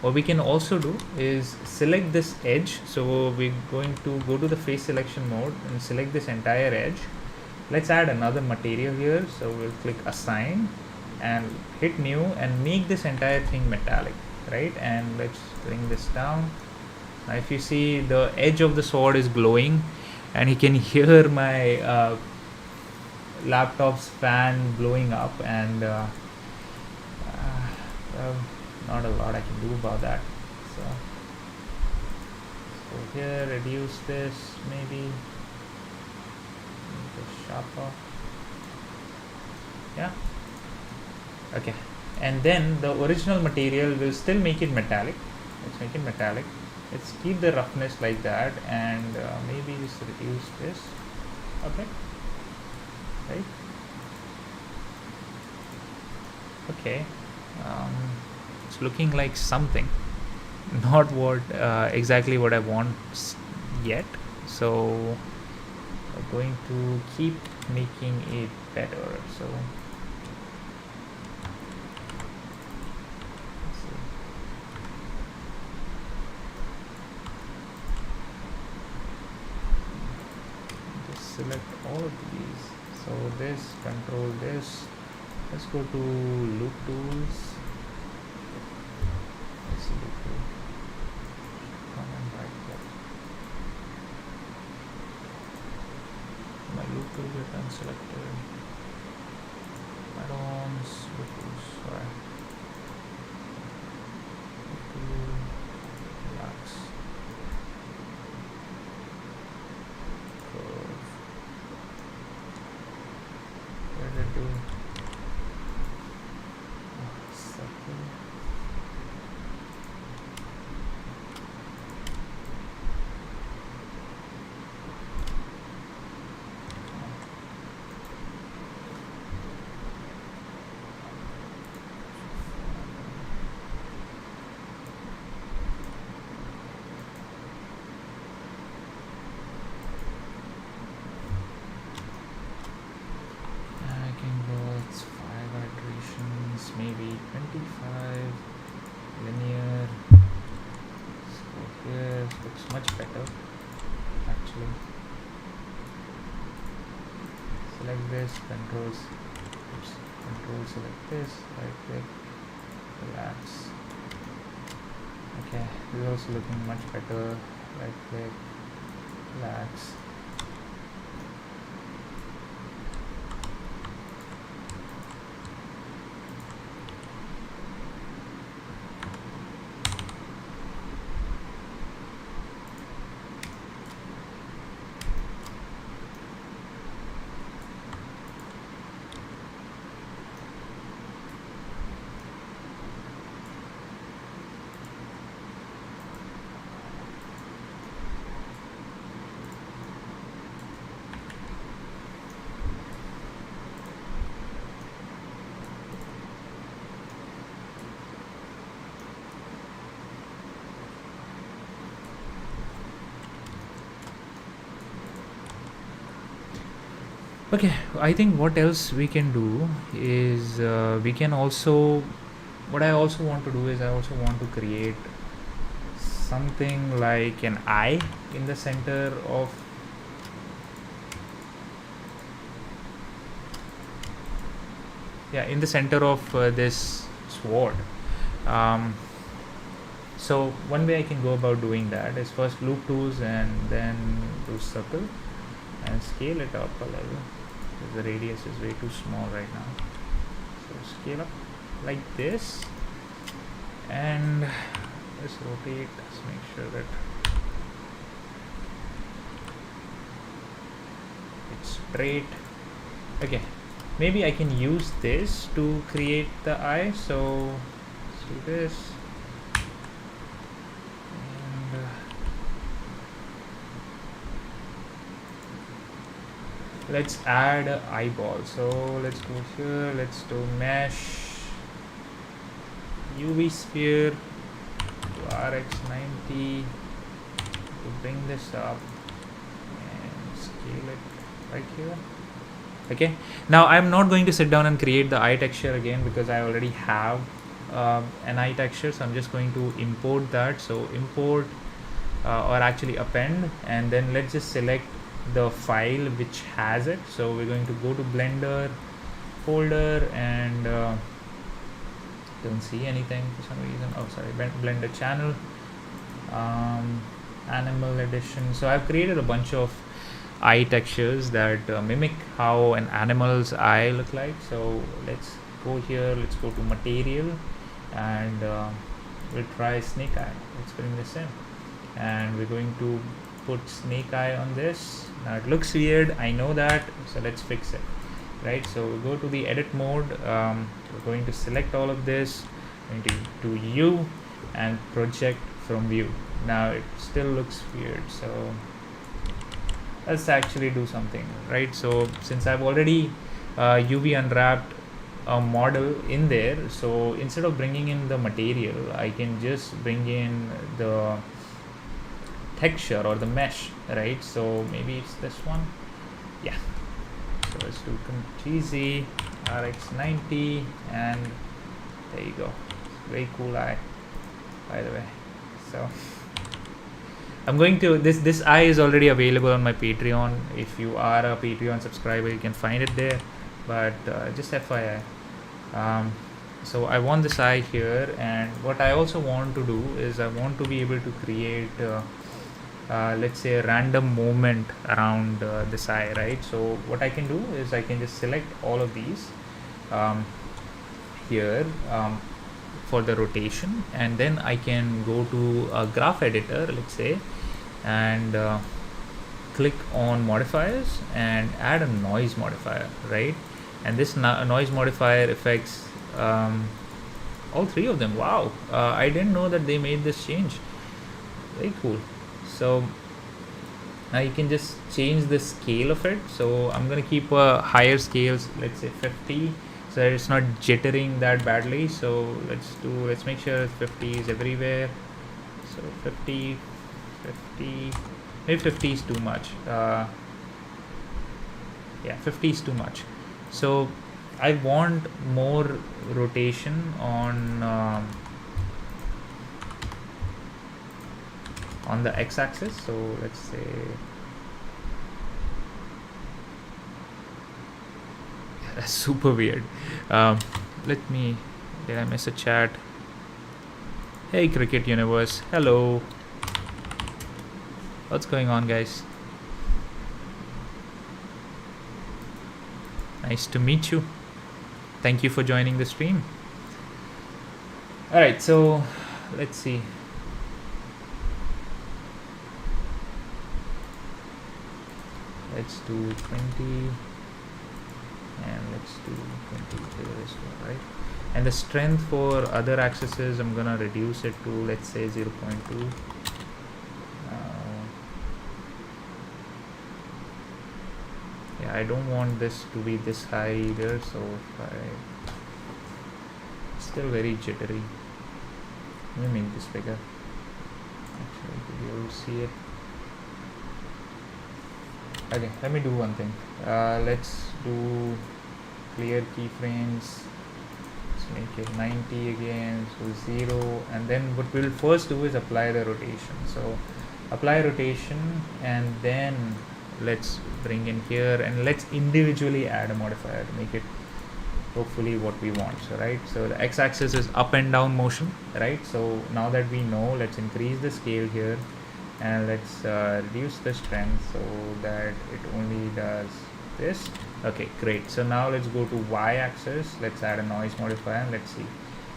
what we can also do is select this edge. So we're going to go to the face selection mode and select this entire edge. Let's add another material here. So we'll click assign and hit new and make this entire thing metallic, right? And let's bring this down. Now if you see, the edge of the sword is glowing, and you can hear my laptop's fan blowing up, and not a lot I can do about that. So here, reduce this, maybe make it sharper. Yeah. Okay, and then the original material will still make it metallic. Let's make it metallic. Let's keep the roughness like that, and maybe just reduce this a bit, right? Okay, it's looking like something, not what exactly what I want yet. So I'm going to keep making it better. So select all of these. So this, control this. Let's go to loop tools. Let's see loop tool. Come and right click. My loop tool get unselected. Add-ons, loop tools. Sorry. Loop tool, relax. Curve. What did it do? Circle. maybe 25 linear. So here looks much better actually. Select this, control select this, right click, relax. Okay, this is also looking much better. Right click, relax. Okay, I think what else we can do is we can also, what I also want to do is I also want to create something like an eye in the center of this sword. um, so one way I can go about doing that is first loop tools and then do circle and scale it up a level. The radius is way too small right now, so scale up like this and let's rotate. Let's make sure that it's straight. Okay, maybe I can use this to create the eye. So let's do this and let's add an eyeball. So let's go here, let's do mesh UV sphere to RX90 to bring this up and scale it right here. Okay, now I'm not going to sit down and create the eye texture again because I already have an eye texture, so I'm just going to import that. So import or actually append, and then let's just select the file which has it. So we're going to go to Blender folder and don't see anything for some reason. Oh sorry, Blender channel, animal edition. So I've created a bunch of eye textures that mimic how an animal's eye look like. So let's go here, let's go to material and we'll try snake eye. Let's bring this in and we're going to put snake eye on this. Now it looks weird, I know that, so let's fix it. Right, so we'll go to the edit mode. We're going to select all of this, going to do U and project from view. Now it still looks weird, so let's actually do something. Right, so since I've already UV unwrapped a model in there, so instead of bringing in the material, I can just bring in the texture or the mesh. Right, so maybe it's this one. Yeah, so let's do GZ RX90 and there you go. Very cool eye, by the way. So I'm going to this eye is already available on my Patreon. If you are a Patreon subscriber, you can find it there, but just FYI. So I want this eye here, and what I also want to do is I want to be able to create let's say a random movement around this eye. Right, so what I can do is I can just select all of these here for the rotation, and then I can go to a graph editor, let's say, and click on modifiers and add a noise modifier. Right, and this noise modifier affects all three of them. Wow, I didn't know that they made this change. Very cool. So now you can just change the scale of it. So I'm going to keep higher scales, let's say 50, so that it's not jittering that badly. So let's make sure 50 is everywhere. So 50, maybe 50 is too much. Yeah, 50 is too much. So I want more rotation on the x-axis. So let's say that's super weird. Let me. Did I miss a chat? Hey, Cricket Universe. Hello. What's going on, guys? Nice to meet you. Thank you for joining the stream. All right, so let's see. Let's do 20 and let's do 20 this one, right? And the strength for other axes, I'm gonna reduce it to, let's say, 0.2. Yeah, I don't want this to be this high either, so if still very jittery. Let me make this bigger. Actually, to be able to see it. Okay, let me do one thing. Let's do clear keyframes. Let's make it 90 again, so 0. And then what we'll first do is apply the rotation. So apply rotation, and then let's bring in here, and let's individually add a modifier to make it hopefully what we want. So right, so the x-axis is up and down motion, right? So now that we know, let's increase the scale here, and let's reduce the strength so that it only does this. Okay, great. So now let's go to y-axis. Let's add a noise modifier and let's see.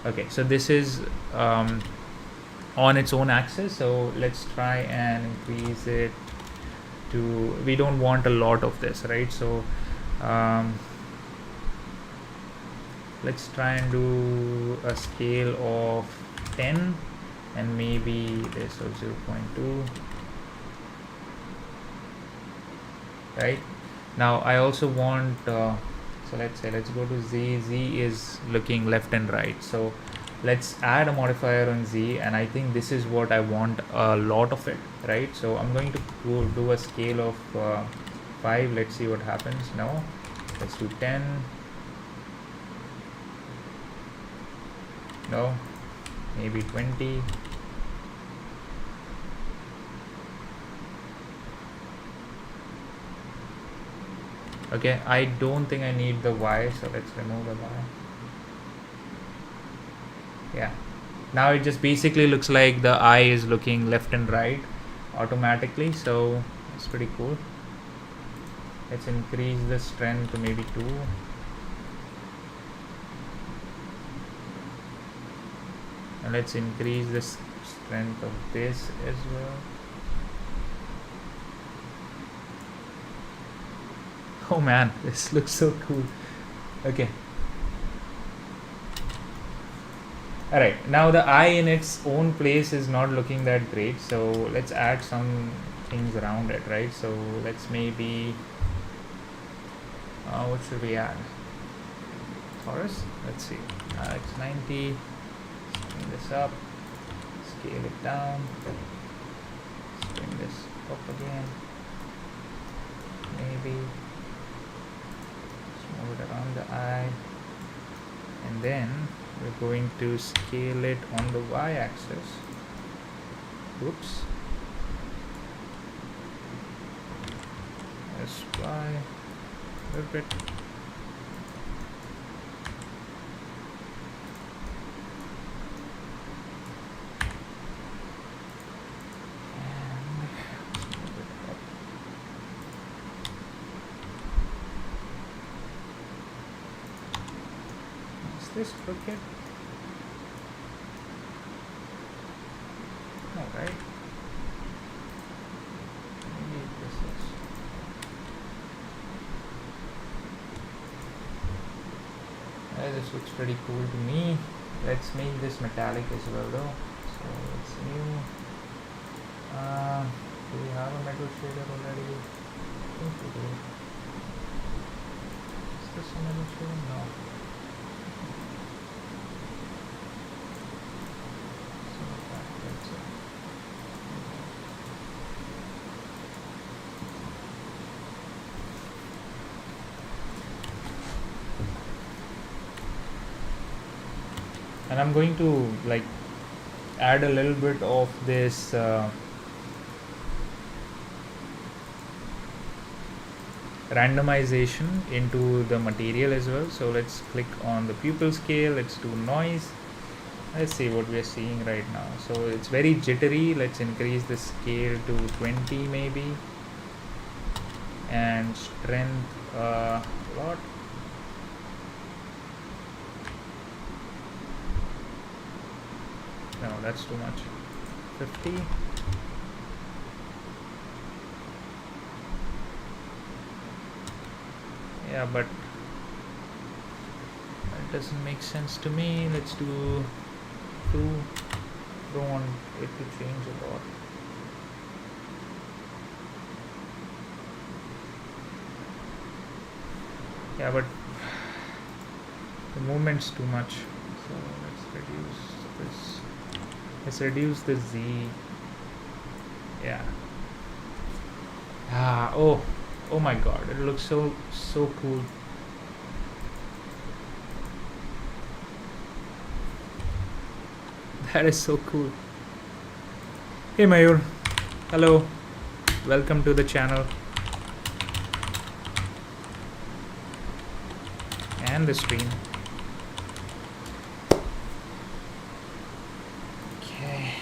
Okay, so this is on its own axis, so let's try and increase it to, we don't want a lot of this, right? So let's try and do a scale of 10 and maybe this, so 0.2, right? Now I also want so let's say, let's go to z is looking left and right, so let's add a modifier on z, and I think this is what I want, a lot of it, right? So I'm going to go do a scale of 5. Let's see what happens now. Let's do 10. No, maybe 20. Okay, I don't think I need the y, so let's remove the y. Yeah, now it just basically looks like the eye is looking left and right automatically, so it's pretty cool. Let's increase the strength to maybe 2. And let's increase the strength of this as well. Oh man, this looks so cool. Okay. Alright, now the eye in its own place is not looking that great, so let's add some things around it, right? So let's maybe, what should we add? Taurus? Let's see. It's 90. Bring this up. Scale it down. Let's bring this up again. Maybe. Move it around the eye, and then we're going to scale it on the y-axis. Oops. That's y a little bit. This crooked? No, right? Maybe this is. This looks pretty cool to me. Let's make this metallic as well, though. So it's new. Do we have a metal shader already? I think we do. Is this a metal shader? No. and I'm going to like add a little bit of this randomization into the material as well. So let's click on the pupil scale, let's do noise, let's see what we are seeing right now. So it's very jittery. Let's increase the scale to 20 maybe, and strength a lot. No, that's too much. 50. Yeah, but that doesn't make sense to me. Let's do 2. Don't want it to change a lot. Yeah, but the movement's too much. So let's reduce this. Let's reduce the Z. Yeah. Oh my god, it looks so cool. That is so cool. Hey Mayur, hello, welcome to the channel and the stream. Okay.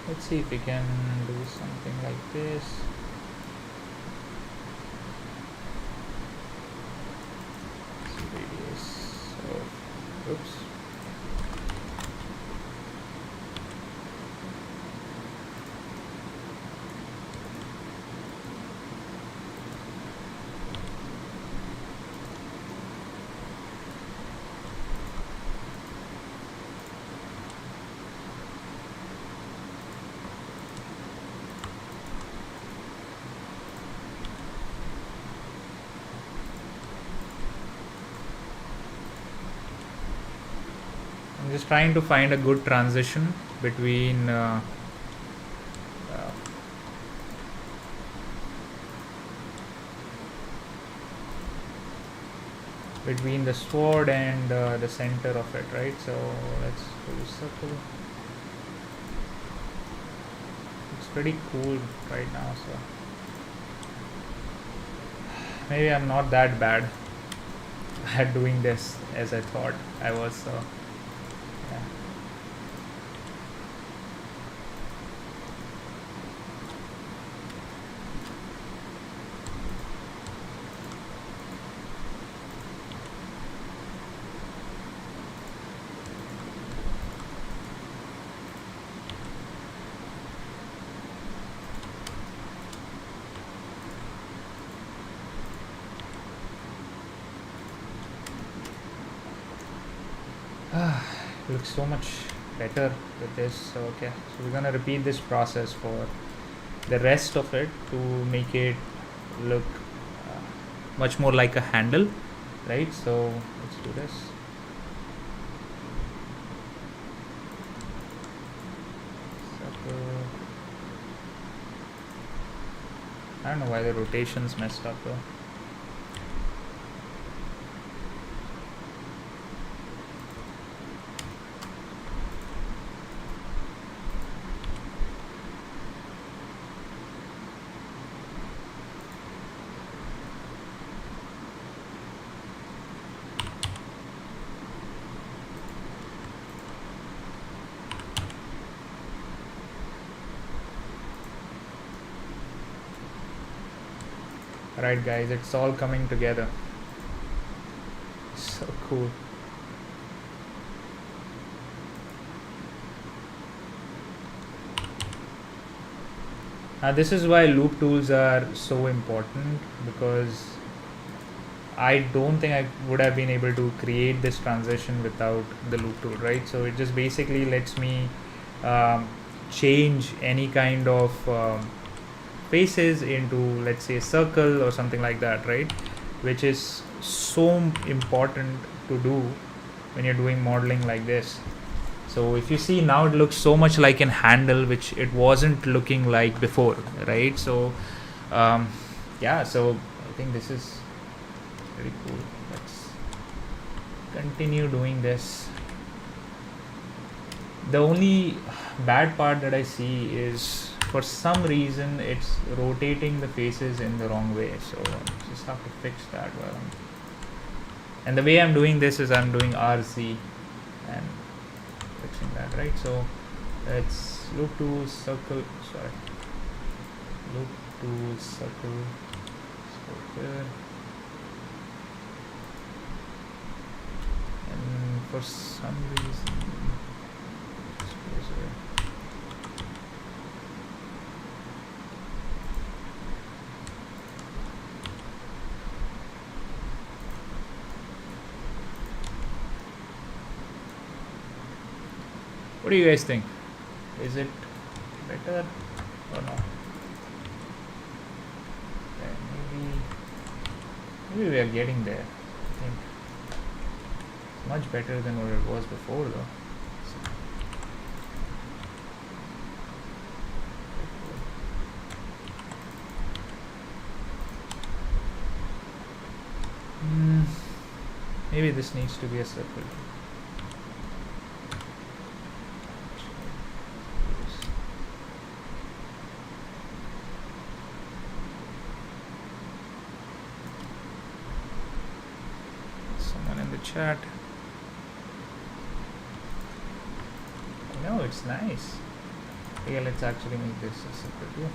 Let's see if we can do something like this. Radius of, oops. I'm just trying to find a good transition between between the sword and the center of it, right? So let's do circle. It's pretty cool right now, so maybe I'm not that bad at doing this as I thought I was. So yeah. Looks so much better with this. So okay, so we're gonna repeat this process for the rest of it to make it look much more like a handle, right? So let's do this. I don't know why the rotation's messed up though. Alright guys, it's all coming together. So cool. This is why loop tools are so important, because I don't think I would have been able to create this transition without the loop tool, right? So it just basically lets me change any kind of faces into, let's say, a circle or something like that, right? which is so important to do when you're doing modeling like this. So if you see now, it looks so much like an handle, which it wasn't looking like before, right? So yeah, so I think this is very cool. Let's continue doing this. The only bad part that I see is, for some reason, it's rotating the faces in the wrong way. So I just have to fix that. And the way I'm doing this is I'm doing RC and fixing that, right? So let's loop to circle. Sorry, loop to circle. Here. And for some reason, what do you guys think? Is it better or not? Okay, maybe we are getting there. I think it's much better than what it was before, though. Maybe this needs to be a circle. Someone in the chat. No, it's nice. Yeah, let's actually make this a circle too.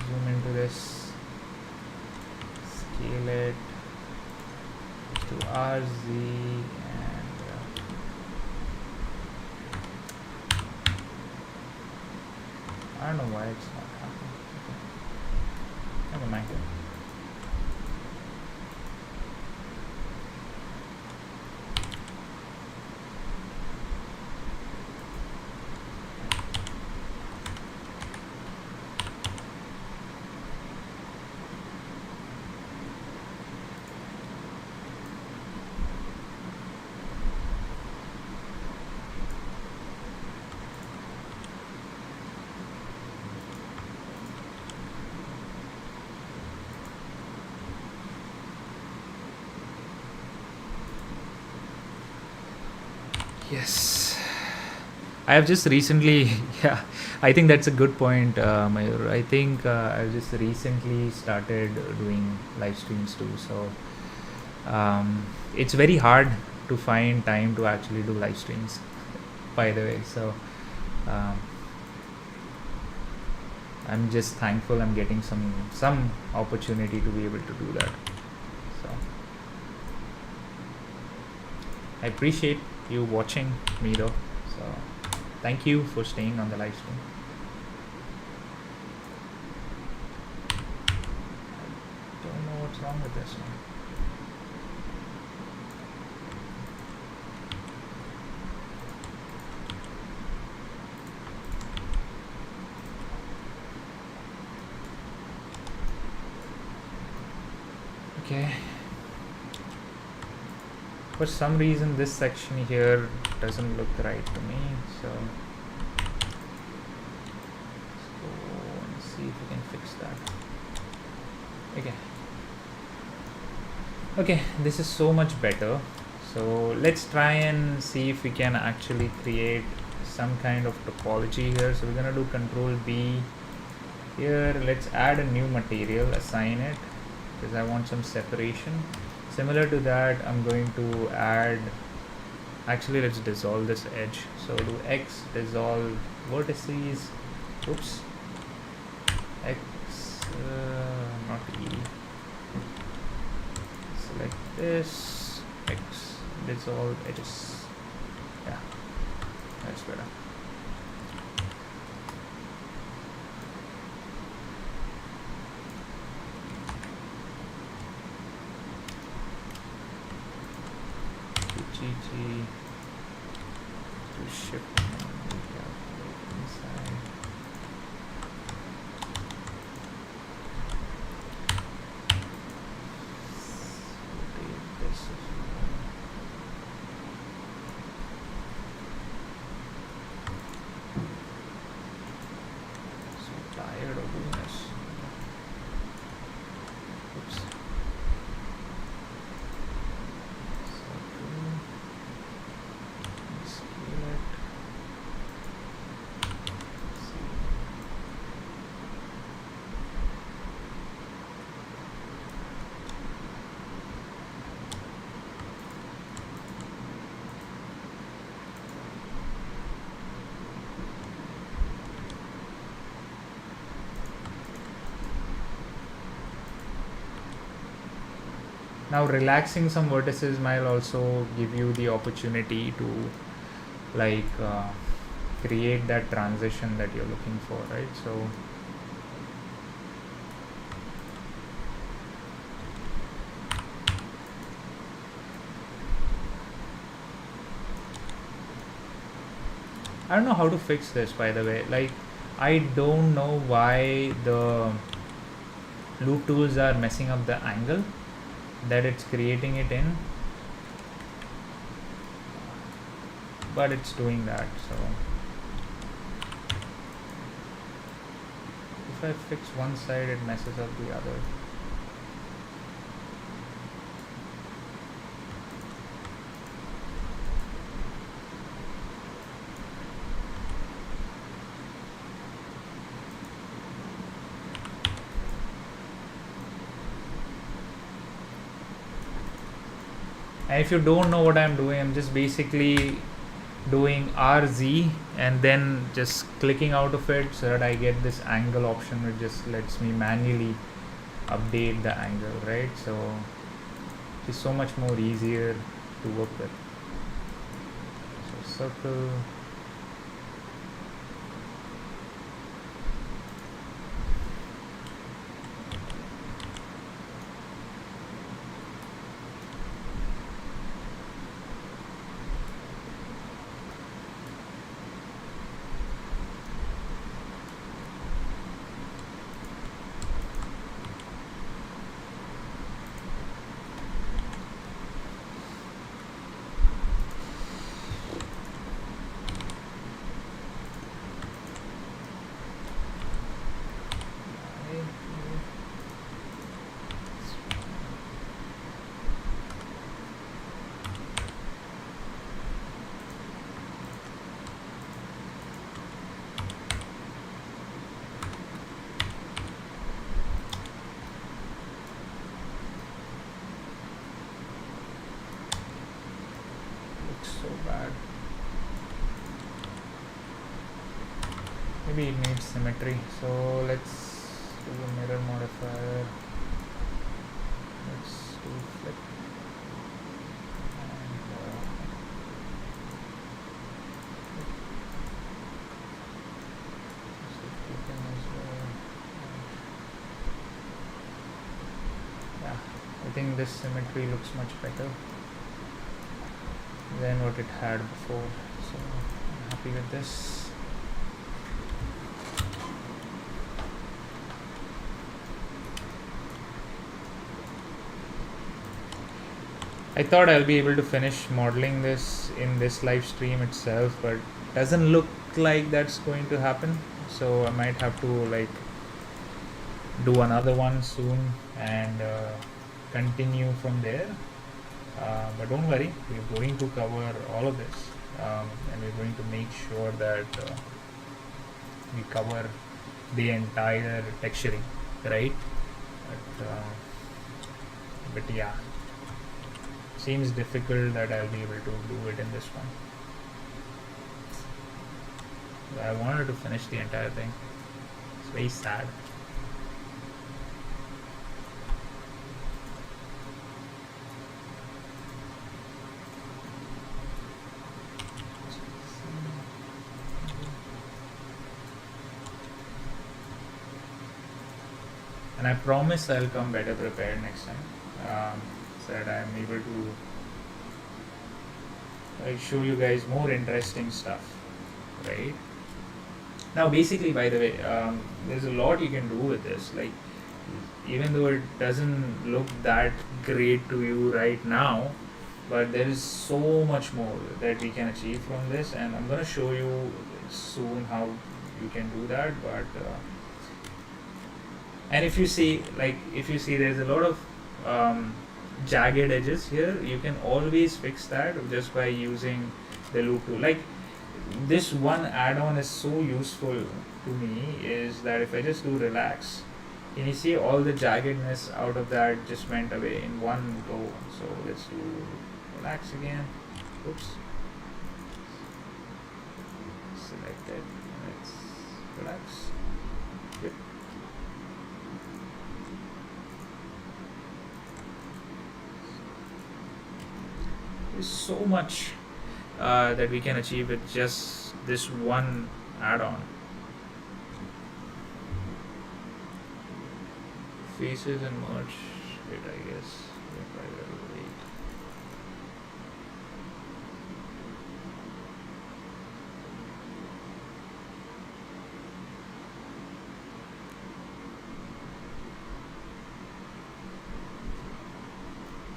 Zoom into this, scale it to RZ, and I don't know why it's not happening. Okay. Never mind. Yes, I have just recently, yeah, I think that's a good point, Mayur. I think I've just recently started doing live streams too. So it's very hard to find time to actually do live streams, by the way. So I'm just thankful I'm getting some opportunity to be able to do that. So I appreciate you watching me though, so thank you for staying on the live stream. I don't know what's wrong with this one. Okay, for some reason this section here doesn't look right to me, so let's go and see if we can fix that. Okay, this is so much better. So let's try and see if we can actually create some kind of topology here. So we're gonna do Control B here. Let's add a new material, assign it, because I want some separation. Similar to that, I'm going to add, actually let's dissolve this edge. So do X, dissolve vertices, oops, X, not E, select this, X, dissolve edges, yeah, that's better. GG. to shift and calculate inside. Rotate this as well. So tired of doing this. Oops. Now relaxing some vertices might also give you the opportunity to like create that transition that you're looking for, right? So I don't know how to fix this, by the way. Like, I don't know why the loop tools are messing up the angle that it's creating it in, but it's doing that. So if I fix one side, it messes up the other. And if you don't know what I'm doing, I'm just basically doing RZ and then just clicking out of it so that I get this angle option, which just lets me manually update the angle, right? So it's so much more easier to work with. So circle. So bad. Maybe it needs symmetry. So let's do a mirror modifier. Let's do flip. And flipping as well. Yeah, I think this symmetry looks much better than what it had before, so I'm happy with this. I thought I'll be able to finish modeling this in this live stream itself, but doesn't look like that's going to happen, so I might have to like do another one soon and continue from there. But don't worry, we're going to cover all of this, and we're going to make sure that we cover the entire texturing, right? But yeah, seems difficult that I'll be able to do it in this one. But I wanted to finish the entire thing. It's very sad. And I promise I'll come better prepared next time, so that I'm able to I show you guys more interesting stuff, right? Now, basically, by the way, there's a lot you can do with this. Like, even though it doesn't look that great to you right now, but there is so much more that we can achieve from this, and I'm gonna show you soon how you can do that. But and if you see, there's a lot of jagged edges here, you can always fix that just by using the loop tool. Like, this one add-on is so useful to me, is that if I just do relax, and you see all the jaggedness out of that just went away in one go. So let's do relax again. Oops. Select it. Let's relax. Yep. There's so much that we can achieve with just this one add-on. Faces and merge it, I guess. If I will wait.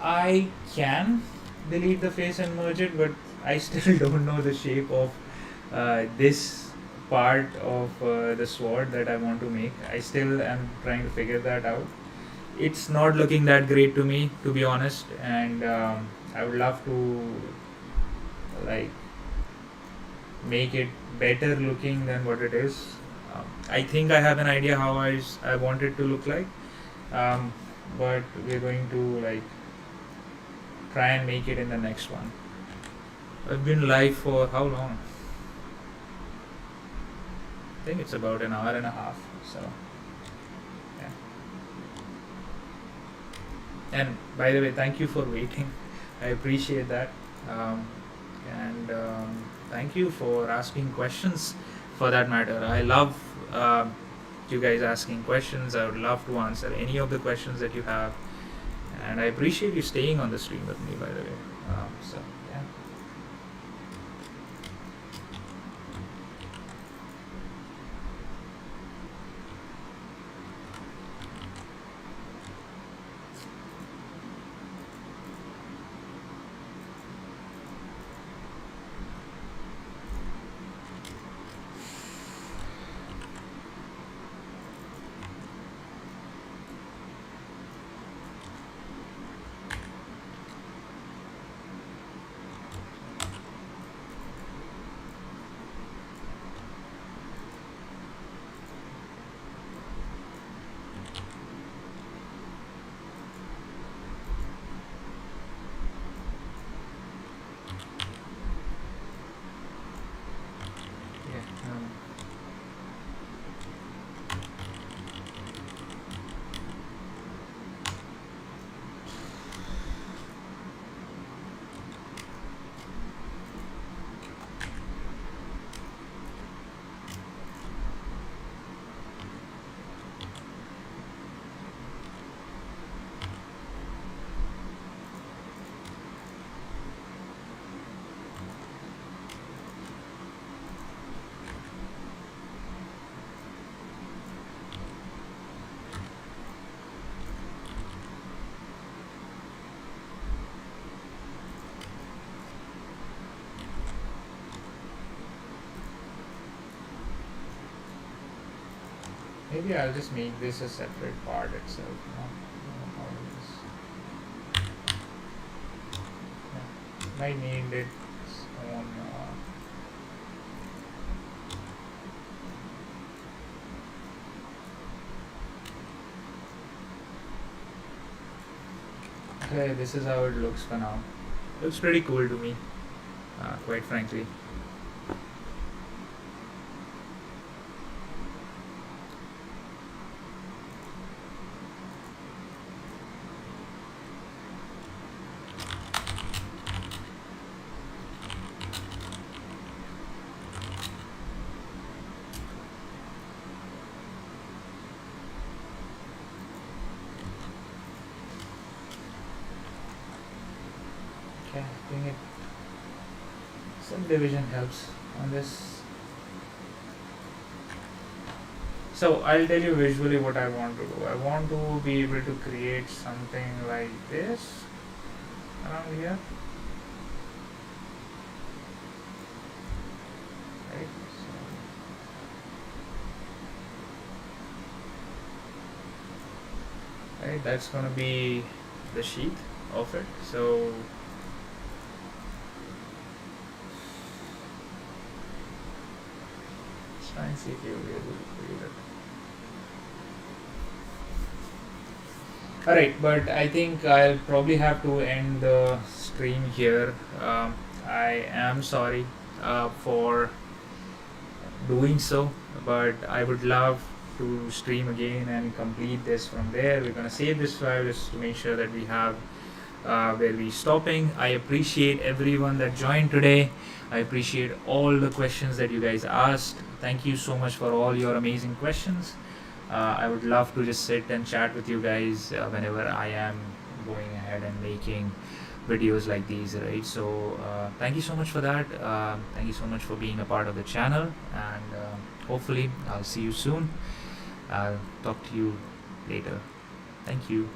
I can delete the face and merge it, but I still don't know the shape of this part of the sword that I want to make. I still am trying to figure that out. It's not looking that great to me, to be honest, and I would love to like make it better looking than what it is. I think I have an idea how I want it to look like, but we're going to like try and make it in the next one. I've been live for how long? I think it's about an hour and a half. So, yeah. And by the way, thank you for waiting. I appreciate that. And thank you for asking questions, for that matter. I love you guys asking questions. I would love to answer any of the questions that you have. And I appreciate you staying on the stream with me, by the way. So, yeah. Maybe I'll just make this a separate part itself. How it is. Yeah. Might need its own. Okay, this is how it looks for now. Looks pretty cool to me, quite frankly. Okay, bring it. some division helps on this. So I'll tell you visually what I want to do. I want to be able to create something like this around here. Right? Right, that's going to be the sheath of it. So let's try and see if you'll be able to create it. Alright, but I think I'll probably have to end the stream here. I am sorry for doing so, but I would love to stream again and complete this from there. We're gonna save this file just to make sure that we have where we're stopping. I appreciate everyone that joined today. I appreciate all the questions that you guys asked. Thank you so much for all your amazing questions. I would love to just sit and chat with you guys whenever I am going ahead and making videos like these, right? So thank you so much for that. Thank you so much for being a part of the channel, and hopefully I'll see you soon. I'll talk to you later. Thank you.